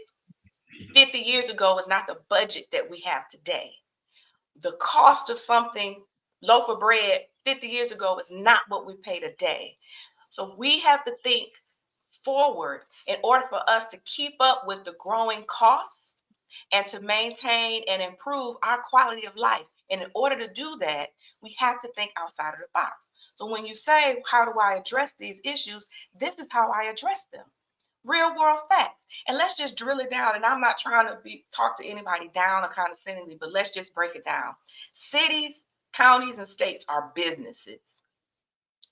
C: 50 years ago is not the budget that we have today. The cost of something, loaf of bread 50 years ago, is not what we pay today. So we have to think forward in order for us to keep up with the growing costs and to maintain and improve our quality of life. And in order to do that, we have to think outside of the box. So when you say, how do I address these issues? This is how I address them. Real world facts. And let's just drill it down. And I'm not trying to talk to anybody down or condescendingly, but let's just break it down. Cities, counties, and states are businesses.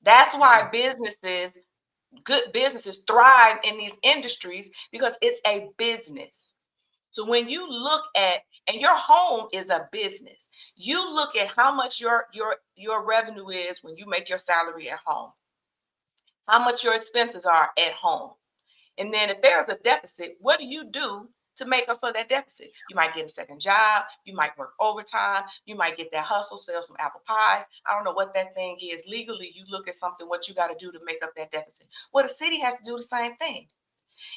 C: That's
B: Yeah.
C: why good businesses thrive in these industries because it's a business. So when you look at, and your home is a business, you look at how much your revenue is when you make your salary at home, how much your expenses are at home. And then if there's a deficit, what do you do to make up for that deficit? You might get a second job, you might work overtime, you might get that hustle, sell some apple pies. I don't know what that thing is. Legally, you look at something, what you got to do to make up that deficit. Well, the city has to do the same thing.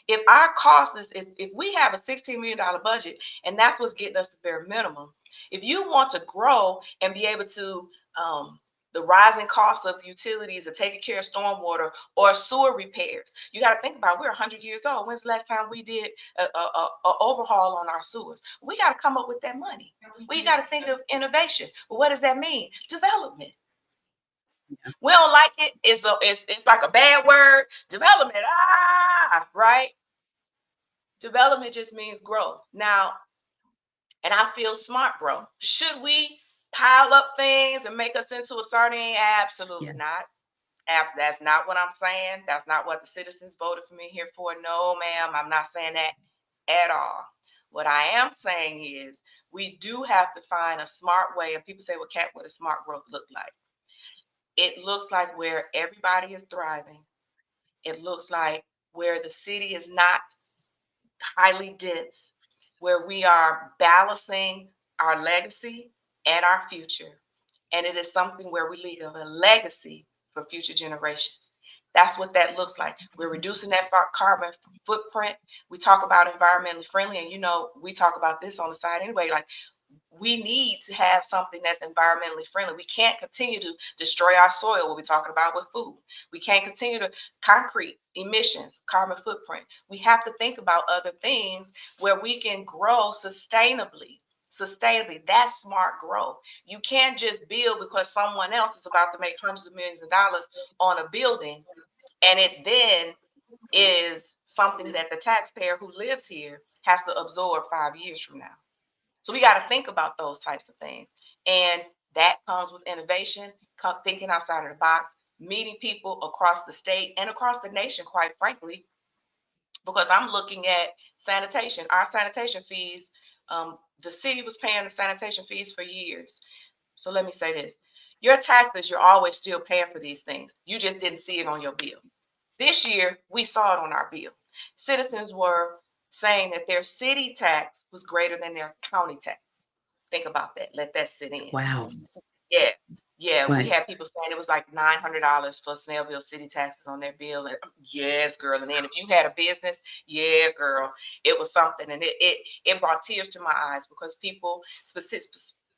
C: If our cost is, if we have a $16 million budget and that's what's getting us the bare minimum, if you want to grow and be able to, the rising cost of utilities or taking care of stormwater or sewer repairs, you got to think about, we're 100 years old. When's the last time we did a overhaul on our sewers? We got to come up with that money. We got to think of innovation. But what does that mean? Development. We don't like it. It's like a bad word. Development. Right? Development just means growth. Now, and I feel smart growth. Should we pile up things and make us into a sardine? Absolutely not. That's not what I'm saying. That's not what the citizens voted for me here for. No, ma'am, I'm not saying that at all. What I am saying is we do have to find a smart way. And people say, well, Kat, what does smart growth look like? It looks like where everybody is thriving. It looks like where the city is not highly dense, where we are balancing our legacy and our future. And it is something where we leave a legacy for future generations. That's what that looks like. We're reducing that carbon footprint. We talk about environmentally friendly, and we talk about this on the side anyway. Like, we need to have something that's environmentally friendly. We can't continue to destroy our soil, what we're talking about with food. We can't continue to concrete emissions, carbon footprint. We have to think about other things where we can grow sustainably. That's smart growth. You can't just build because someone else is about to make hundreds of millions of dollars on a building, and it then is something that the taxpayer who lives here has to absorb 5 years from now. So we got to think about those types of things. And that comes with innovation, thinking outside of the box, meeting people across the state and across the nation, quite frankly, because I'm looking at sanitation. Our sanitation fees, the city was paying the sanitation fees for years. So let me say this. Your taxes, you're always still paying for these things. You just didn't see it on your bill. This year, we saw it on our bill. Citizens were saying that their city tax was greater than their county tax. Think about that. Let that sit in.
B: Wow.
C: Yeah. Yeah. We
B: Right.
C: had people saying it was like $900 for Snellville city taxes on their bill. And yes, girl. And then if you had a business, yeah, girl, it was something. And it brought tears to my eyes because people,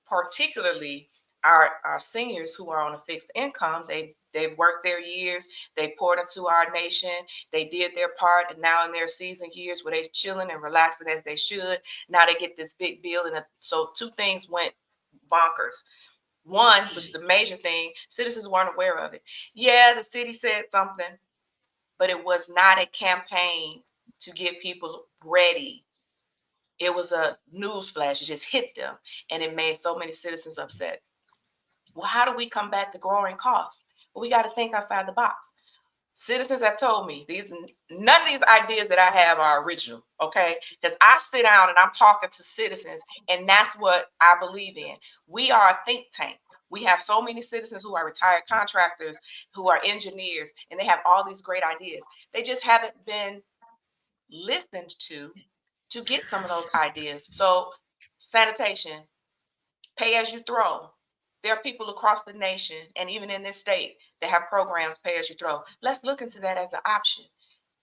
C: particularly our seniors who are on a fixed income, they've worked their years, they poured into our nation, they did their part, and now in their season years where they're chilling and relaxing as they should, now they get this big bill. And so two things went bonkers. One, which is the major thing, citizens weren't aware of it. Yeah, the city said something, but it was not a campaign to get people ready. It was a news flash. It just hit them, and it made so many citizens upset. Well, how do we combat the growing costs? Well, we got to think outside the box. Citizens have told me none of these ideas that I have are original, okay? Because I sit down and I'm talking to citizens, and that's what I believe in. We are a think tank. We have so many citizens who are retired contractors, who are engineers, and they have all these great ideas. They just haven't been listened to get some of those ideas. So, sanitation, pay as you throw. There are people across the nation and even in this state that have programs pay as you throw. Let's look into that as an option.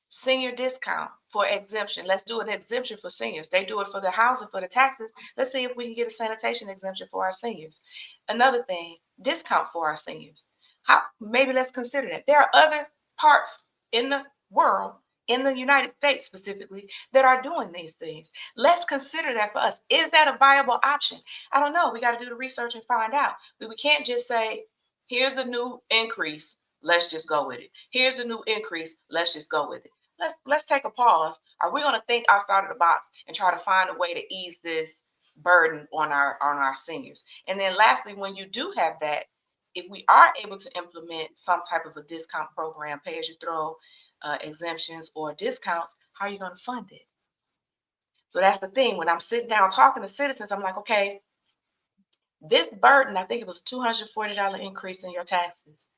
C: Senior discount for exemption. Let's do an exemption for seniors. They do it for the housing, for the taxes. Let's see if we can get a sanitation exemption for our seniors. Another thing, discount for our seniors. Maybe let's consider that. There are other parts in the world, in the United States specifically, that are doing these things. Let's consider that for us. Is that a viable option? I don't know. We got to do the research and find out. But we can't just say, here's the new increase. Let's just go with it. Here's the new increase. Let's just go with it. Let's take a pause. Are we going to think outside of the box and try to find a way to ease this burden on our seniors? And then lastly, when you do have that, if we are able to implement some type of a discount program, pay as you throw, exemptions or discounts, how are you going to fund it? So that's the thing. When I'm sitting down talking to citizens, I'm like, okay, this burden, I think it was a $240 increase in your taxes.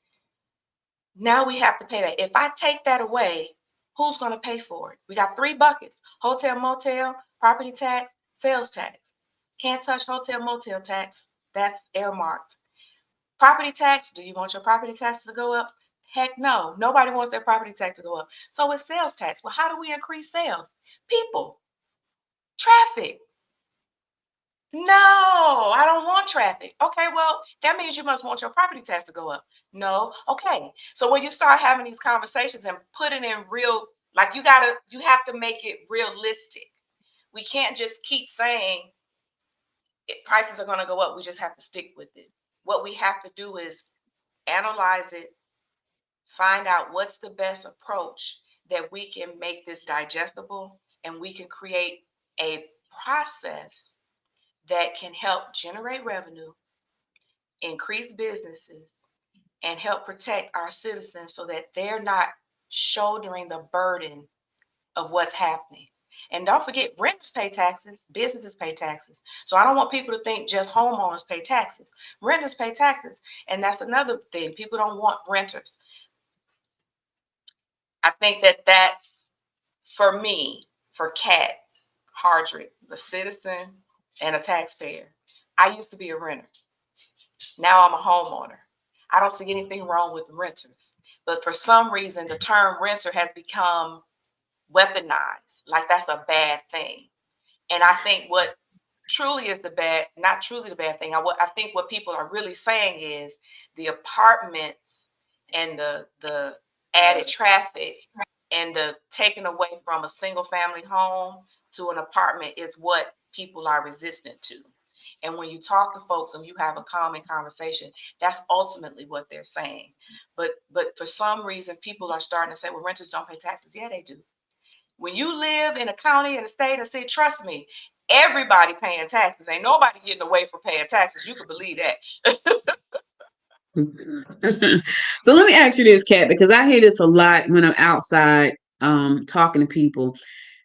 C: Now we have to pay that. If I take that away, who's going to pay for it? We got 3 buckets: hotel, motel, property tax, sales tax. Can't touch hotel, motel tax. That's earmarked. Property tax, do you want your property tax to go up? Heck no. Nobody wants their property tax to go up. So it's sales tax. Well, how do we increase sales? People, traffic. No, I don't want traffic. Okay, well, that means you must want your property tax to go up. No. Okay. So when you start having these conversations and putting in real, like you have to make it realistic. We can't just keep saying prices are going to go up. We just have to stick with it. What we have to do is analyze it, find out what's the best approach that we can make this digestible, and we can create a process that can help generate revenue increase businesses and help protect our citizens so that they're not shouldering the burden of what's happening. And don't forget, renters pay taxes, businesses pay taxes. So I don't want people to think just homeowners pay taxes. Renters pay taxes. And that's another thing. People don't want renters. I think that that's, for me, for Kat Hardrick, the citizen and a taxpayer. I used to be a renter. Now I'm a homeowner. I don't see anything wrong with renters. But for some reason, the term renter has become weaponized, like that's a bad thing. And I think what truly is the bad, not truly the bad thing, I think what people are really saying is the apartments and the added traffic and the taking away from a single family home to an apartment is what people are resistant to. And when you talk to folks and you have a common conversation, that's ultimately what they're saying. But for some reason, people are starting to say, well, renters don't pay taxes. Yeah, they do. When you live in a county, in a state, and city, trust me, everybody paying taxes. Ain't nobody getting away from paying taxes. You can believe that.
B: So let me ask you this, Kat, because I hear this a lot when I'm outside talking to people.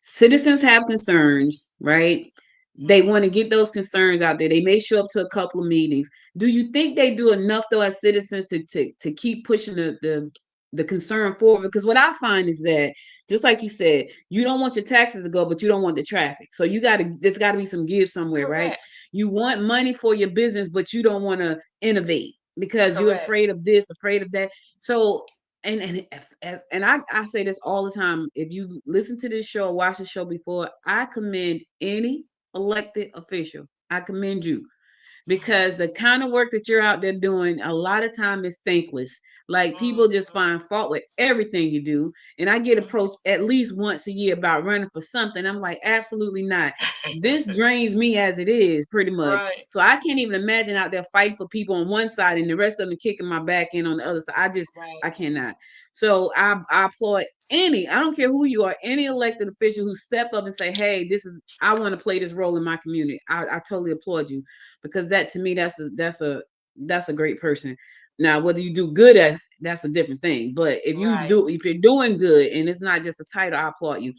B: Citizens have concerns, right? They want to get those concerns out there. They may show up to a couple of meetings. Do you think they do enough though as citizens to keep pushing the concern forward? Because what I find is that, just like you said, you don't want your taxes to go, but you don't want the traffic. So there's got to be some give somewhere, right?
C: Correct.
B: You want money for your business, but you don't want to innovate because you're
C: Correct.
B: afraid of this, afraid of that. So, and I say this all the time. If you listen to this show or watch the show before, I commend any elected official. I commend you because the kind of work that you're out there doing a lot of time is thankless. Like people just find fault with everything you do. And I get approached at least once a year about running for something. I'm like, absolutely not. This drains me as it is, pretty much.
C: Right.
B: So I can't even imagine out there fighting for people on one side and the rest of them kicking my back in on the other side.
C: Right.
B: I cannot. So I applaud I don't care who you are, any elected official who step up and say, hey, I want to play this role in my community. I totally applaud you, because that to me, that's a great person. Now, whether you do good at, that's a different thing. But if
C: Right.
B: you're doing good and it's not just a title, I applaud you.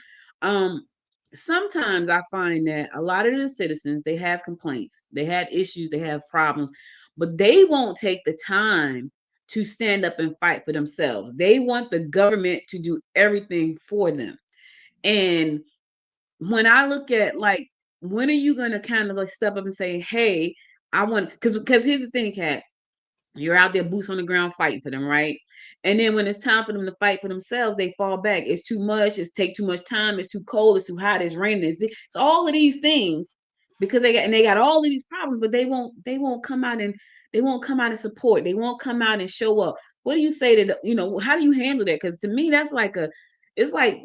B: Sometimes I find that a lot of the citizens, they have complaints, they have issues, they have problems, but they won't take the time to stand up and fight for themselves. They want the government to do everything for them. And when I look at, like, when are you going to kind of like step up and say, hey, I want, because here's the thing, Kat, you're out there boots on the ground fighting for them, right? And then when it's time for them to fight for themselves, they fall back. It's too much. It's take too much time. It's too cold. It's too hot. It's raining. It's all of these things because they got all of these problems, but they won't come out and support. They won't come out and show up. What do you say to how do you handle that? Because to me, that's like it's like,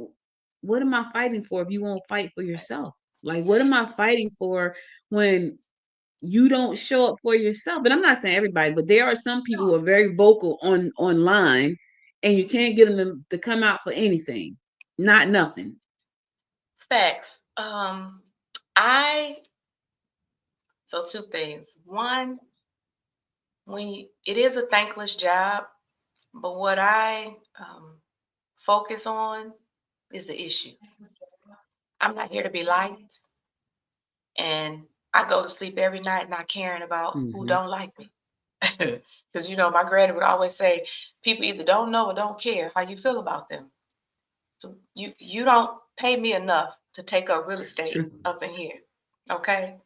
B: what am I fighting for if you won't fight for yourself? Like, what am I fighting for when you don't show up for yourself? And I'm not saying everybody, but there are some people who are very vocal online, and you can't get them to come out for anything, not nothing.
C: Facts. So two things. One, it is a thankless job, but what I focus on is the issue. I'm not here to be liked, and I go to sleep every night not caring about who don't like me. Because my granny would always say, people either don't know or don't care how you feel about them. So you don't pay me enough to take up real estate
B: True.
C: up in here, okay?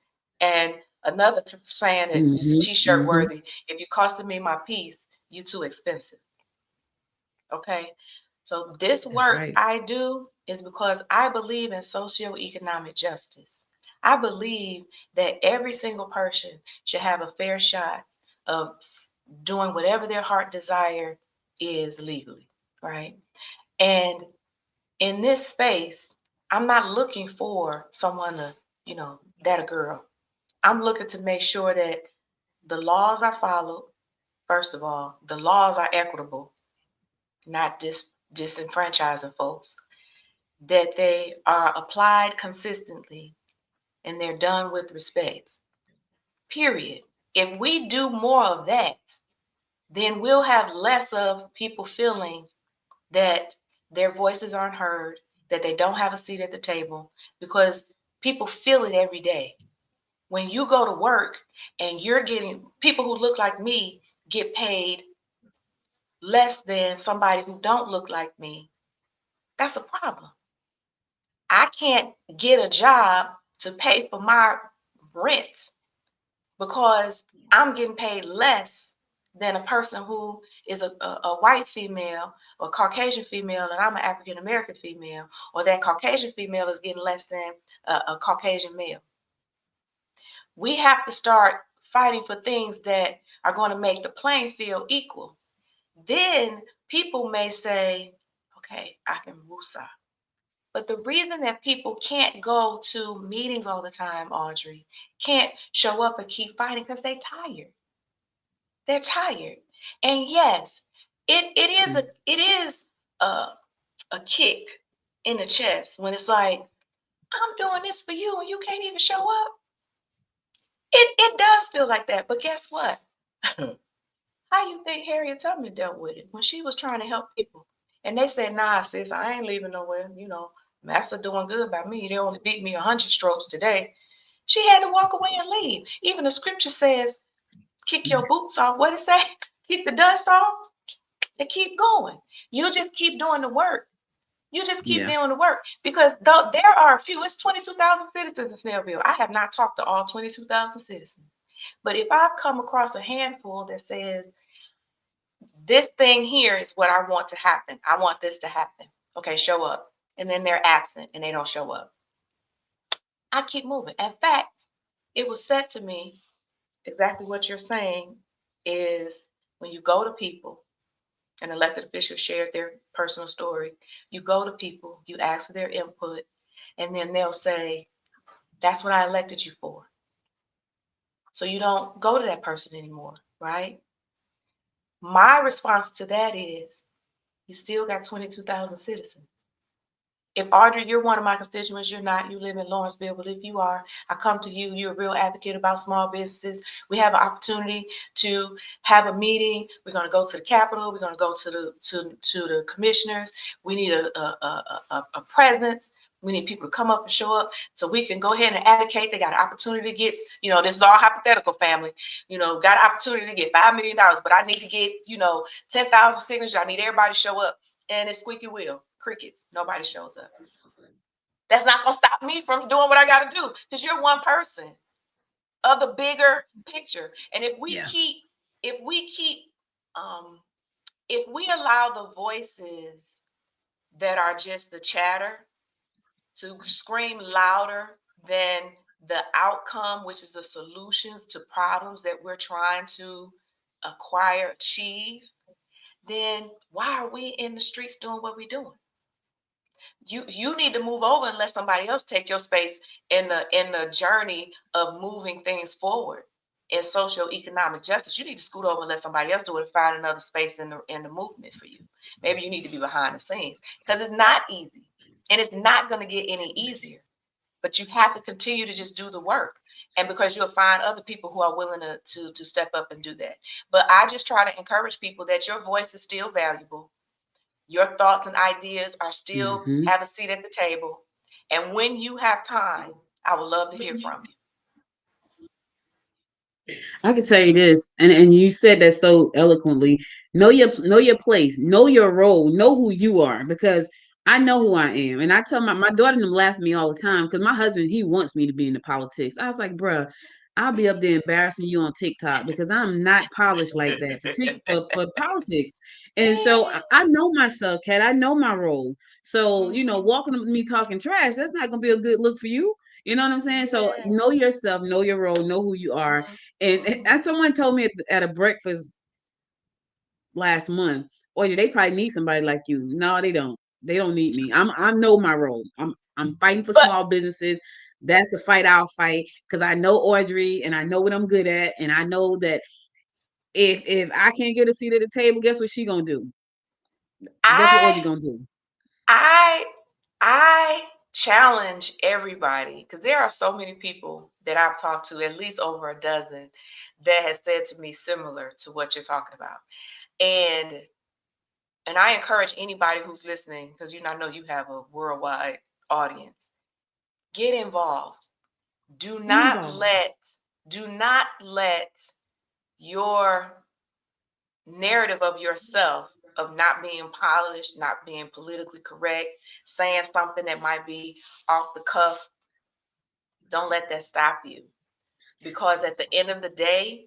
C: And another saying that is a T-shirt worthy: if you costing me my peace, you too expensive. Okay, so this work
B: right.
C: I do is because I believe in socioeconomic justice. I believe that every single person should have a fair shot of doing whatever their heart desire is legally, right? And in this space, I'm not looking for someone to, that a girl. I'm looking to make sure that the laws are followed. First of all, the laws are equitable, not disenfranchising folks, that they are applied consistently and they're done with respect, period. If we do more of that, then we'll have less of people feeling that their voices aren't heard, that they don't have a seat at the table, because people feel it every day. When you go to work and you're getting, people who look like me get paid less than somebody who don't look like me, that's a problem. I can't get a job to pay for my rent because I'm getting paid less than a person who is a white female or Caucasian female, and I'm an African American female, or that Caucasian female is getting less than a Caucasian male. We have to start fighting for things that are going to make the playing field equal. Then people may say, okay, I can woosah. But the reason that people can't go to meetings all the time, Audrey, can't show up and keep fighting, because they're tired. They're tired. And yes, it is a kick in the chest when it's like, I'm doing this for you and you can't even show up. It does feel like that. But guess what? How you think Harriet Tubman dealt with it when she was trying to help people? And they said, nah, sis, I ain't leaving nowhere. You know, Master doing good by me. They only beat me 100 strokes today. She had to walk away and leave. Even the scripture says, kick your boots off. What it say? Keep the dust off and keep going. You just keep doing the work. You just keep doing the work, because though there are a few, it's 22,000 citizens in Snellville. I have not talked to all 22,000 citizens. But if I've come across a handful that says, this thing here is what I want to happen. I want this to happen. Okay, show up. And then they're absent and they don't show up. I keep moving. In fact, it was said to me, exactly what you're saying is, when you go to people, and elected officials shared their personal story, you go to people, you ask for their input, and then they'll say, that's what I elected you for. So you don't go to that person anymore, right? My response to that is, you still got 22,000 citizens. If Audrey, you're one of my constituents, you're not, you live in Lawrenceville, but if you are, I come to you, you're a real advocate about small businesses. We have an opportunity to have a meeting. We're going to go to the Capitol. We're going to go to the commissioners. We need a presence. We need people to come up and show up so we can go ahead and advocate. They got an opportunity to get, this is all hypothetical, family, got an opportunity to get $5 million, but I need to get, 10,000 signatures. I need everybody to show up. And it's squeaky wheel, crickets. Nobody shows up. That's not going to stop me from doing what I got to do, because you're one person of the bigger picture. And if we allow the voices that are just the chatter to scream louder than the outcome, which is the solutions to problems that we're trying to achieve, then why are we in the streets doing what we're doing? You need to move over and let somebody else take your space in the journey of moving things forward in socio-economic justice. You need to scoot over and let somebody else do it and find another space in the movement for you. Maybe you need to be behind the scenes, because it's not easy and it's not going to get any easier. But you have to continue to just do the work, and because you'll find other people who are willing to step up and do that. But I just try to encourage people that your voice is still valuable. Your thoughts and ideas are still have a seat at the table. And when you have time, I would love to hear from you.
B: I can tell you this, and you said that so eloquently. Know your place, know your role, know who you are, because I know who I am. And I tell my daughter and them laugh at me all the time, because my husband, he wants me to be in the politics. I was like, bruh, I'll be up there embarrassing you on TikTok, because I'm not polished like that for politics. And so I know myself, Kat. I know my role. So, walking up to me talking trash, that's not gonna be a good look for you. You know what I'm saying? So know yourself, know your role, know who you are. And someone told me at a breakfast last month, or they probably need somebody like you. No, they don't. They don't need me. I know my role. I'm fighting for small businesses. That's the fight I'll fight, because I know Audrey and I know what I'm good at, and I know that if I can't get a seat at the table, guess what she gonna do? Guess what Audrey gonna do?
C: I challenge everybody, because there are so many people that I've talked to, at least over a dozen, that has said to me similar to what you're talking about. And I encourage anybody who's listening, because I know you have a worldwide audience, get involved. Do not let your narrative of yourself of not being polished, not being politically correct, saying something that might be off the cuff, don't let that stop you. Because at the end of the day,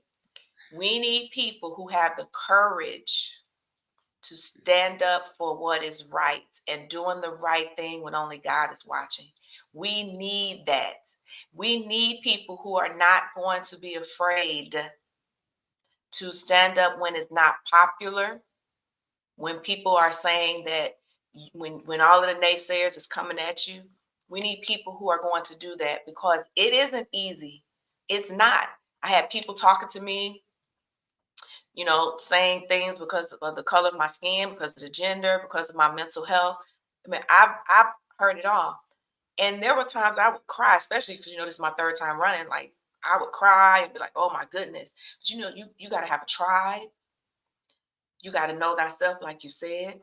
C: we need people who have the courage to stand up for what is right and doing the right thing when only God is watching. We need that. We need people who are not going to be afraid to stand up when it's not popular, when people are saying that, when all of the naysayers is coming at you. We need people who are going to do that, because it isn't easy. It's not. I had people talking to me, saying things because of the color of my skin, because of the gender, because of my mental health. I mean, I've heard it all. And there were times I would cry, especially because, this is my third time running. Like, I would cry and be like, oh my goodness. But you got to have a tribe. You got to know thyself, like you said.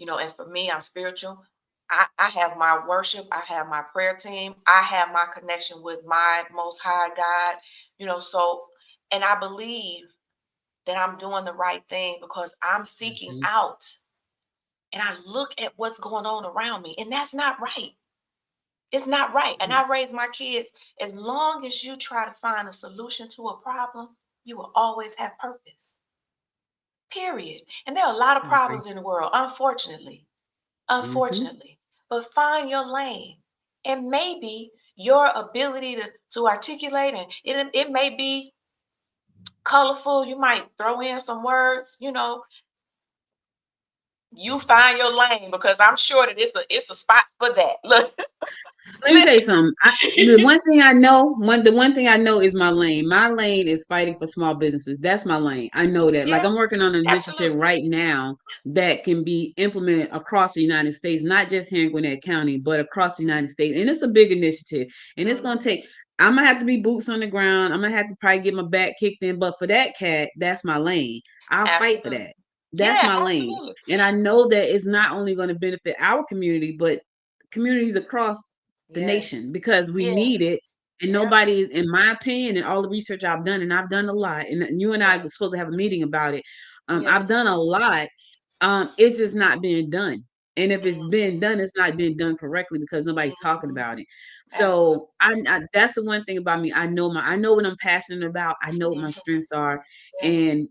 C: And for me, I'm spiritual. I have my worship. I have my prayer team. I have my connection with my most high God, so, and I believe that I'm doing the right thing because I'm seeking out, and I look at what's going on around me, and that's not right. It's not right. And I raise my kids, as long as you try to find a solution to a problem, you will always have purpose. Period. And there are a lot of problems in the world, unfortunately. But find your lane. And maybe your ability to articulate, and it may be colorful. You might throw in some words, you find your lane, because I'm sure that it's a spot for that. Look.
B: Let me tell you something. The one thing I know is my lane. My lane is fighting for small businesses. That's my lane. I know that.
C: Yeah,
B: like, I'm working on an initiative
C: absolutely.
B: right now that can be implemented across the United States, not just here in Gwinnett County, but across the United States. And it's a big initiative. And it's going to take, I'm going to have to be boots on the ground. I'm going to have to probably get my back kicked in. But for that cat, that's my lane. I'll fight for that. That's my lane. And I know that it's not only going to benefit our community, but communities across the nation, because we need it. And nobody is, in my opinion, and all the research I've done, and I've done a lot, and you and I were supposed to have a meeting about it. I've done a lot. It's just not being done. And if it's being done, it's not being done correctly because nobody's talking about it. So I that's the one thing about me. I know what I'm passionate about. I know what my strengths are. And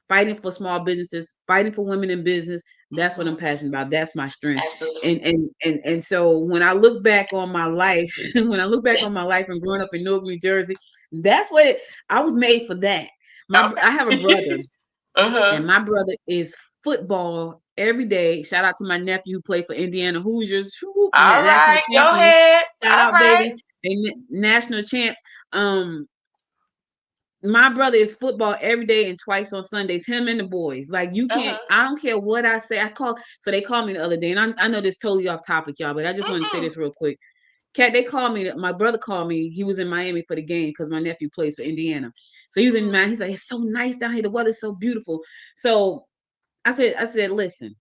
B: fighting for small businesses, fighting for women in business, that's what I'm passionate about. That's my strength. And so when I look back on my life, and growing up in Newark, New Jersey, that's what I was made for that. I have a brother, and my brother is football every day. Shout out to my nephew who played for Indiana Hoosiers.
C: All
B: National
C: right,
B: champion.
C: go ahead.
B: Shout out, baby. And national champs. My brother is football every day and twice on Sundays, him and the boys. Like, you can't, I don't care what I say. So they called me the other day, and I know this totally off topic, y'all, but I just want to say this real quick. Kat, they called me, my brother called me. He was in Miami for the game because my nephew plays for Indiana. So he was in Miami. He's like, it's so nice down here. The weather's so beautiful. So I said, listen,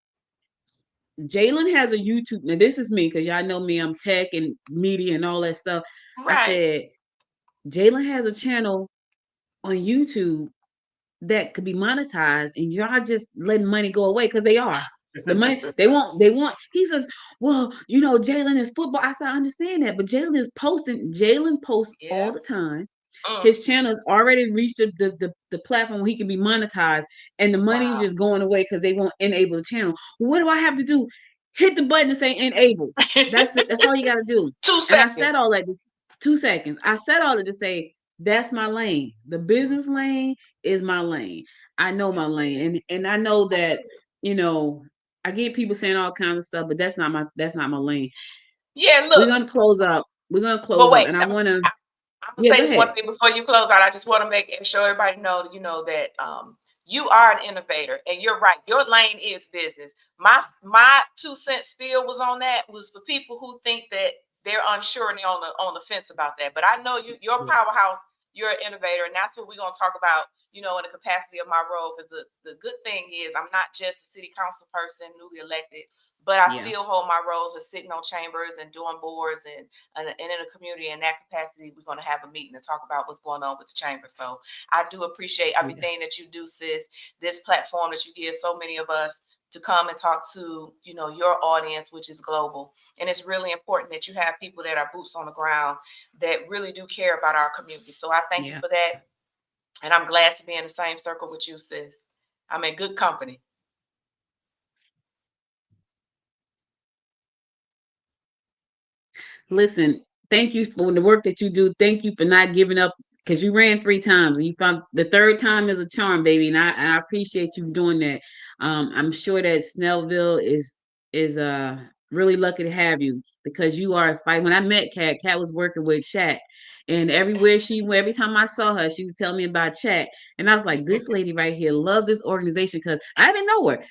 B: Jalen has a YouTube. Now, this is me, because y'all know me. I'm tech and media and all that stuff. I said, Jalen has a channel on YouTube that could be monetized, and y'all just letting money go away, because they are. The money they want. He says, well, Jalen is football. I said, I understand that, but Jalen posts all the time. His channel has already reached the platform where he can be monetized, and the money is just going away because they won't enable the channel. What do I have to do? Hit the button and say enable. That's all you got to do.
C: 2 seconds.
B: And I said all that. 2 seconds. I said all that to say that's my lane. The business lane is my lane. I know my lane, and I know that I get people saying all kinds of stuff, but that's not my lane.
C: Yeah, look.
B: We're gonna close up. And I want to.
C: I'm gonna say this one thing before you close out. I just want to make sure everybody know, that you are an innovator, and you're right. Your lane is business. My 2-cent spiel was on that, was for people who think that they're unsure and they're on the fence about that. But I know your powerhouse you're an innovator. And that's what we're going to talk about, in the capacity of my role. Because the good thing is I'm not just a city council person, newly elected, but I still hold my roles of sitting on chambers and doing boards and in a community. In that capacity, we're going to have a meeting to talk about what's going on with the chamber. So I do appreciate everything that you do, sis. This platform that you give so many of us to come and talk to, your audience, which is global. And it's really important that you have people that are boots on the ground that really do care about our community. So I thank you for that. And I'm glad to be in the same circle with you, sis. I'm in good company.
B: Listen, thank you for the work that you do. Thank you for not giving up, because you ran 3 times and you found the third time is a charm, baby. And I appreciate you doing that. I'm sure that Snellville is really lucky to have you, because you are a fight. When I met Kat was working with Chat. And everywhere she went, every time I saw her, she was telling me about Chat. And I was like, this lady right here loves this organization, because I didn't know her.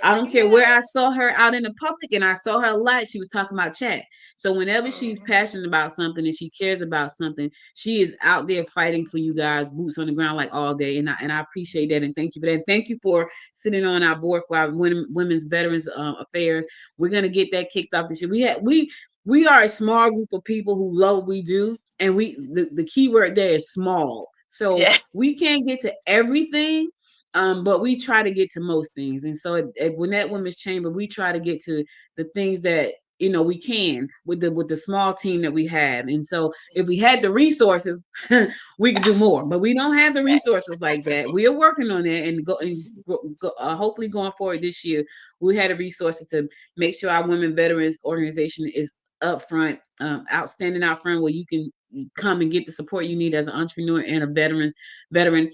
B: I don't care where I saw her out in the public, and I saw her a lot. She was talking about Chat. So whenever she's passionate about something and she cares about something, she is out there fighting for you guys, boots on the ground, like all day. And I appreciate that, and thank you for that. And thank you for sitting on our board for our women's veterans affairs. We're gonna get that kicked off this year. We are a small group of people who love what we do, and the key word there is small. So we can't get to everything. But we try to get to most things. And so at Gwinnett Women's Chamber, we try to get to the things that we can with the small team that we have. And so if we had the resources, we could do more, but we don't have the resources like that. We are working on that, and hopefully going forward this year, we had the resources to make sure our women veterans organization is up front, outstanding out front, where you can come and get the support you need as an entrepreneur and a veteran.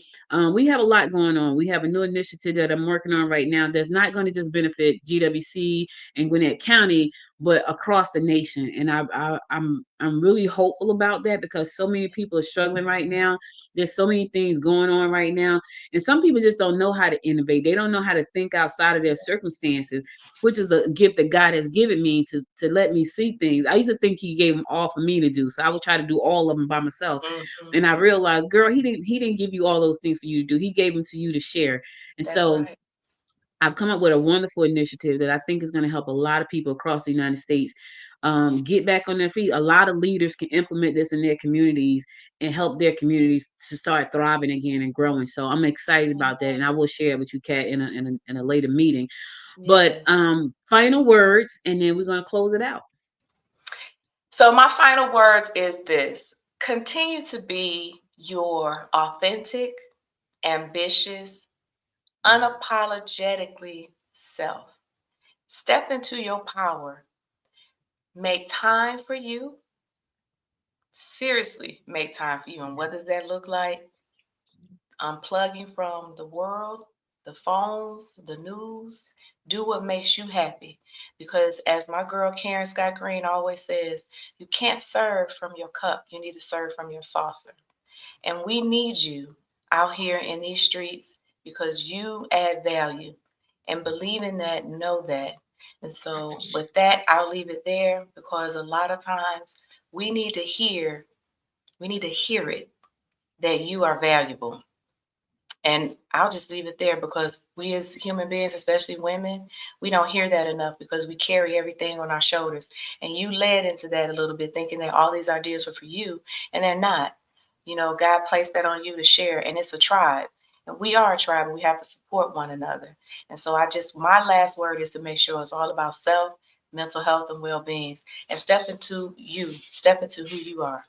B: We have a lot going on. We have a new initiative that I'm working on right now that's not going to just benefit GWC and Gwinnett County, but across the nation. And I'm really hopeful about that, because so many people are struggling right now. There's so many things going on right now, and some people just don't know how to innovate. They don't know how to think outside of their circumstances, which is a gift that God has given me to let me see things. I used to think He gave them all for me to do, so I would try to do all of them by myself. And I realized, girl, He didn't give you all those things for you to do. He gave them to you to share. And so I've come up with a wonderful initiative that I think is going to help a lot of people across the United States get back on their feet. A lot of leaders can implement this in their communities and help their communities to start thriving again and growing. So I'm excited about that, and I will share it with you, Kat, in a later meeting. But final words, and then we're going to close it out.
C: So my final words is this: continue to be your authentic, ambitious, unapologetically self. Step into your power. Make time for you. Seriously, make time for you. And what does that look like? Unplugging from the world, the phones, the news. Do what makes you happy. Because as my girl Karen Scott Green always says, you can't serve from your cup. You need to serve from your saucer. And we need you out here in these streets, because you add value. And believe in that, know that. And so with that, I'll leave it there, because a lot of times we need to hear it, that you are valuable. And I'll just leave it there, because we as human beings, especially women, we don't hear that enough, because we carry everything on our shoulders. And you led into that a little bit, thinking that all these ideas were for you, and they're not. God placed that on you to share, and it's a tribe. And we are a tribe, and we have to support one another. And so my last word is to make sure it's all about self, mental health, and well-being, and step into who you are.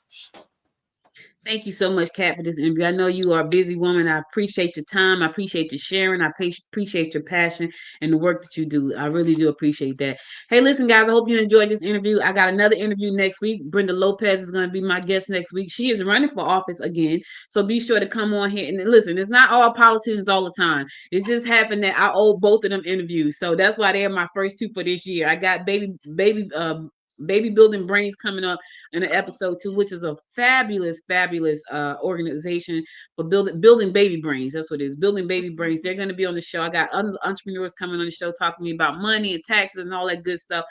B: Thank you so much, Kat, for this interview. I know you are a busy woman. I appreciate your time. I appreciate your sharing. I appreciate your passion and the work that you do. I really do appreciate that. Hey, listen, guys, I hope you enjoyed this interview. I got another interview next week. Brenda Lopez is going to be my guest next week. She is running for office again. So be sure to come on here. And listen, it's not all politicians all the time. It's just happened that I owe both of them interviews. So that's why they're my first two for this year. I got Baby Building Brains coming up in an episode 2, which is a fabulous organization for building baby brains. That's what it is, building baby brains. They're going to be on the show. I got entrepreneurs coming on the show talking to me about money and taxes and all that good stuff.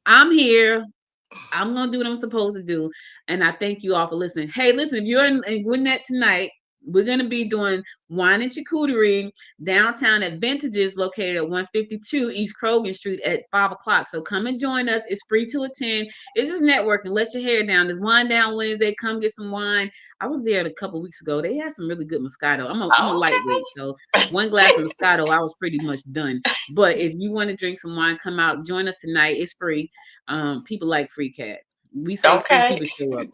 B: I'm here I'm going to do what I'm supposed to do. And I thank you all for listening. Hey, listen, if you're in Gwinnett tonight, we're going to be doing wine and charcuterie downtown at Vintages, located at 152 East Croghan Street at 5 o'clock. So come and join us. It's free to attend. It's just networking. Let your hair down. There's Wine Down Wednesday. Come get some wine. I was there a couple of weeks ago. They had some really good Moscato. I'm a lightweight. So one glass of Moscato, I was pretty much done. But if you want to drink some wine, come out. Join us tonight. It's free. People like free cat. We say free, people show up.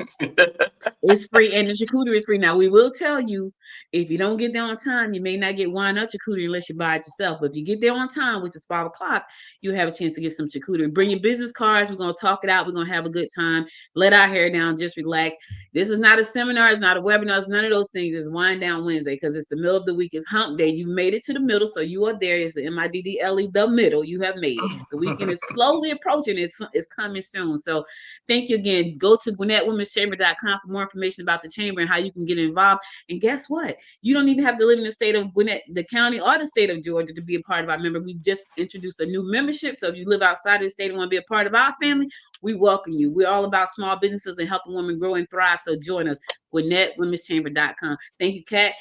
B: It's free, and the charcuterie is free. Now, we will tell you, if you don't get there on time, you may not get wine or charcuterie unless you buy it yourself. But if you get there on time, which is 5 o'clock, you have a chance to get some charcuterie. Bring your business cards. We're going to talk it out. We're going to have a good time. Let our hair down. Just relax. This is not a seminar. It's not a webinar. It's none of those things. It's Wind Down Wednesday because it's the middle of the week. It's hump day. You made it to the middle, so you are there. It's the MIDDLE, the middle. You have made it. The weekend is slowly approaching. It's coming soon. So thank you again. Go to GwinnettWomen'sChamber.com for more information about the chamber and how you can get involved. And guess what? You don't even have to live in the state of Gwinnett, the county, or the state of Georgia to be a part of our member. We just introduced a new membership. So if you live outside of the state and want to be a part of our family, we welcome you. We're all about small businesses and helping women grow and thrive. So join us, GwinnettWomen'sChamber.com. Thank you, Kat.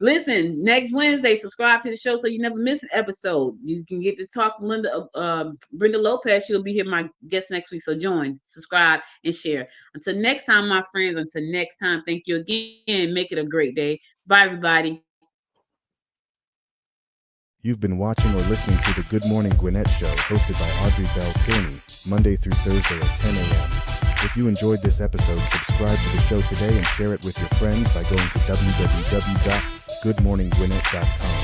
B: Listen, next Wednesday, subscribe to the show so you never miss an episode. You can get to talk to Brenda Lopez. She'll be here, my guest next week. So join, subscribe, and share. Until next time, my friends, thank you again. Make it a great day. Bye, everybody.
A: You've been watching or listening to the Good Morning Gwinnett Show, hosted by Audrey Bell Kearney, Monday through Thursday at 10 a.m. If you enjoyed this episode, subscribe to the show today and share it with your friends by going to www.goodmorninggwinnett.com.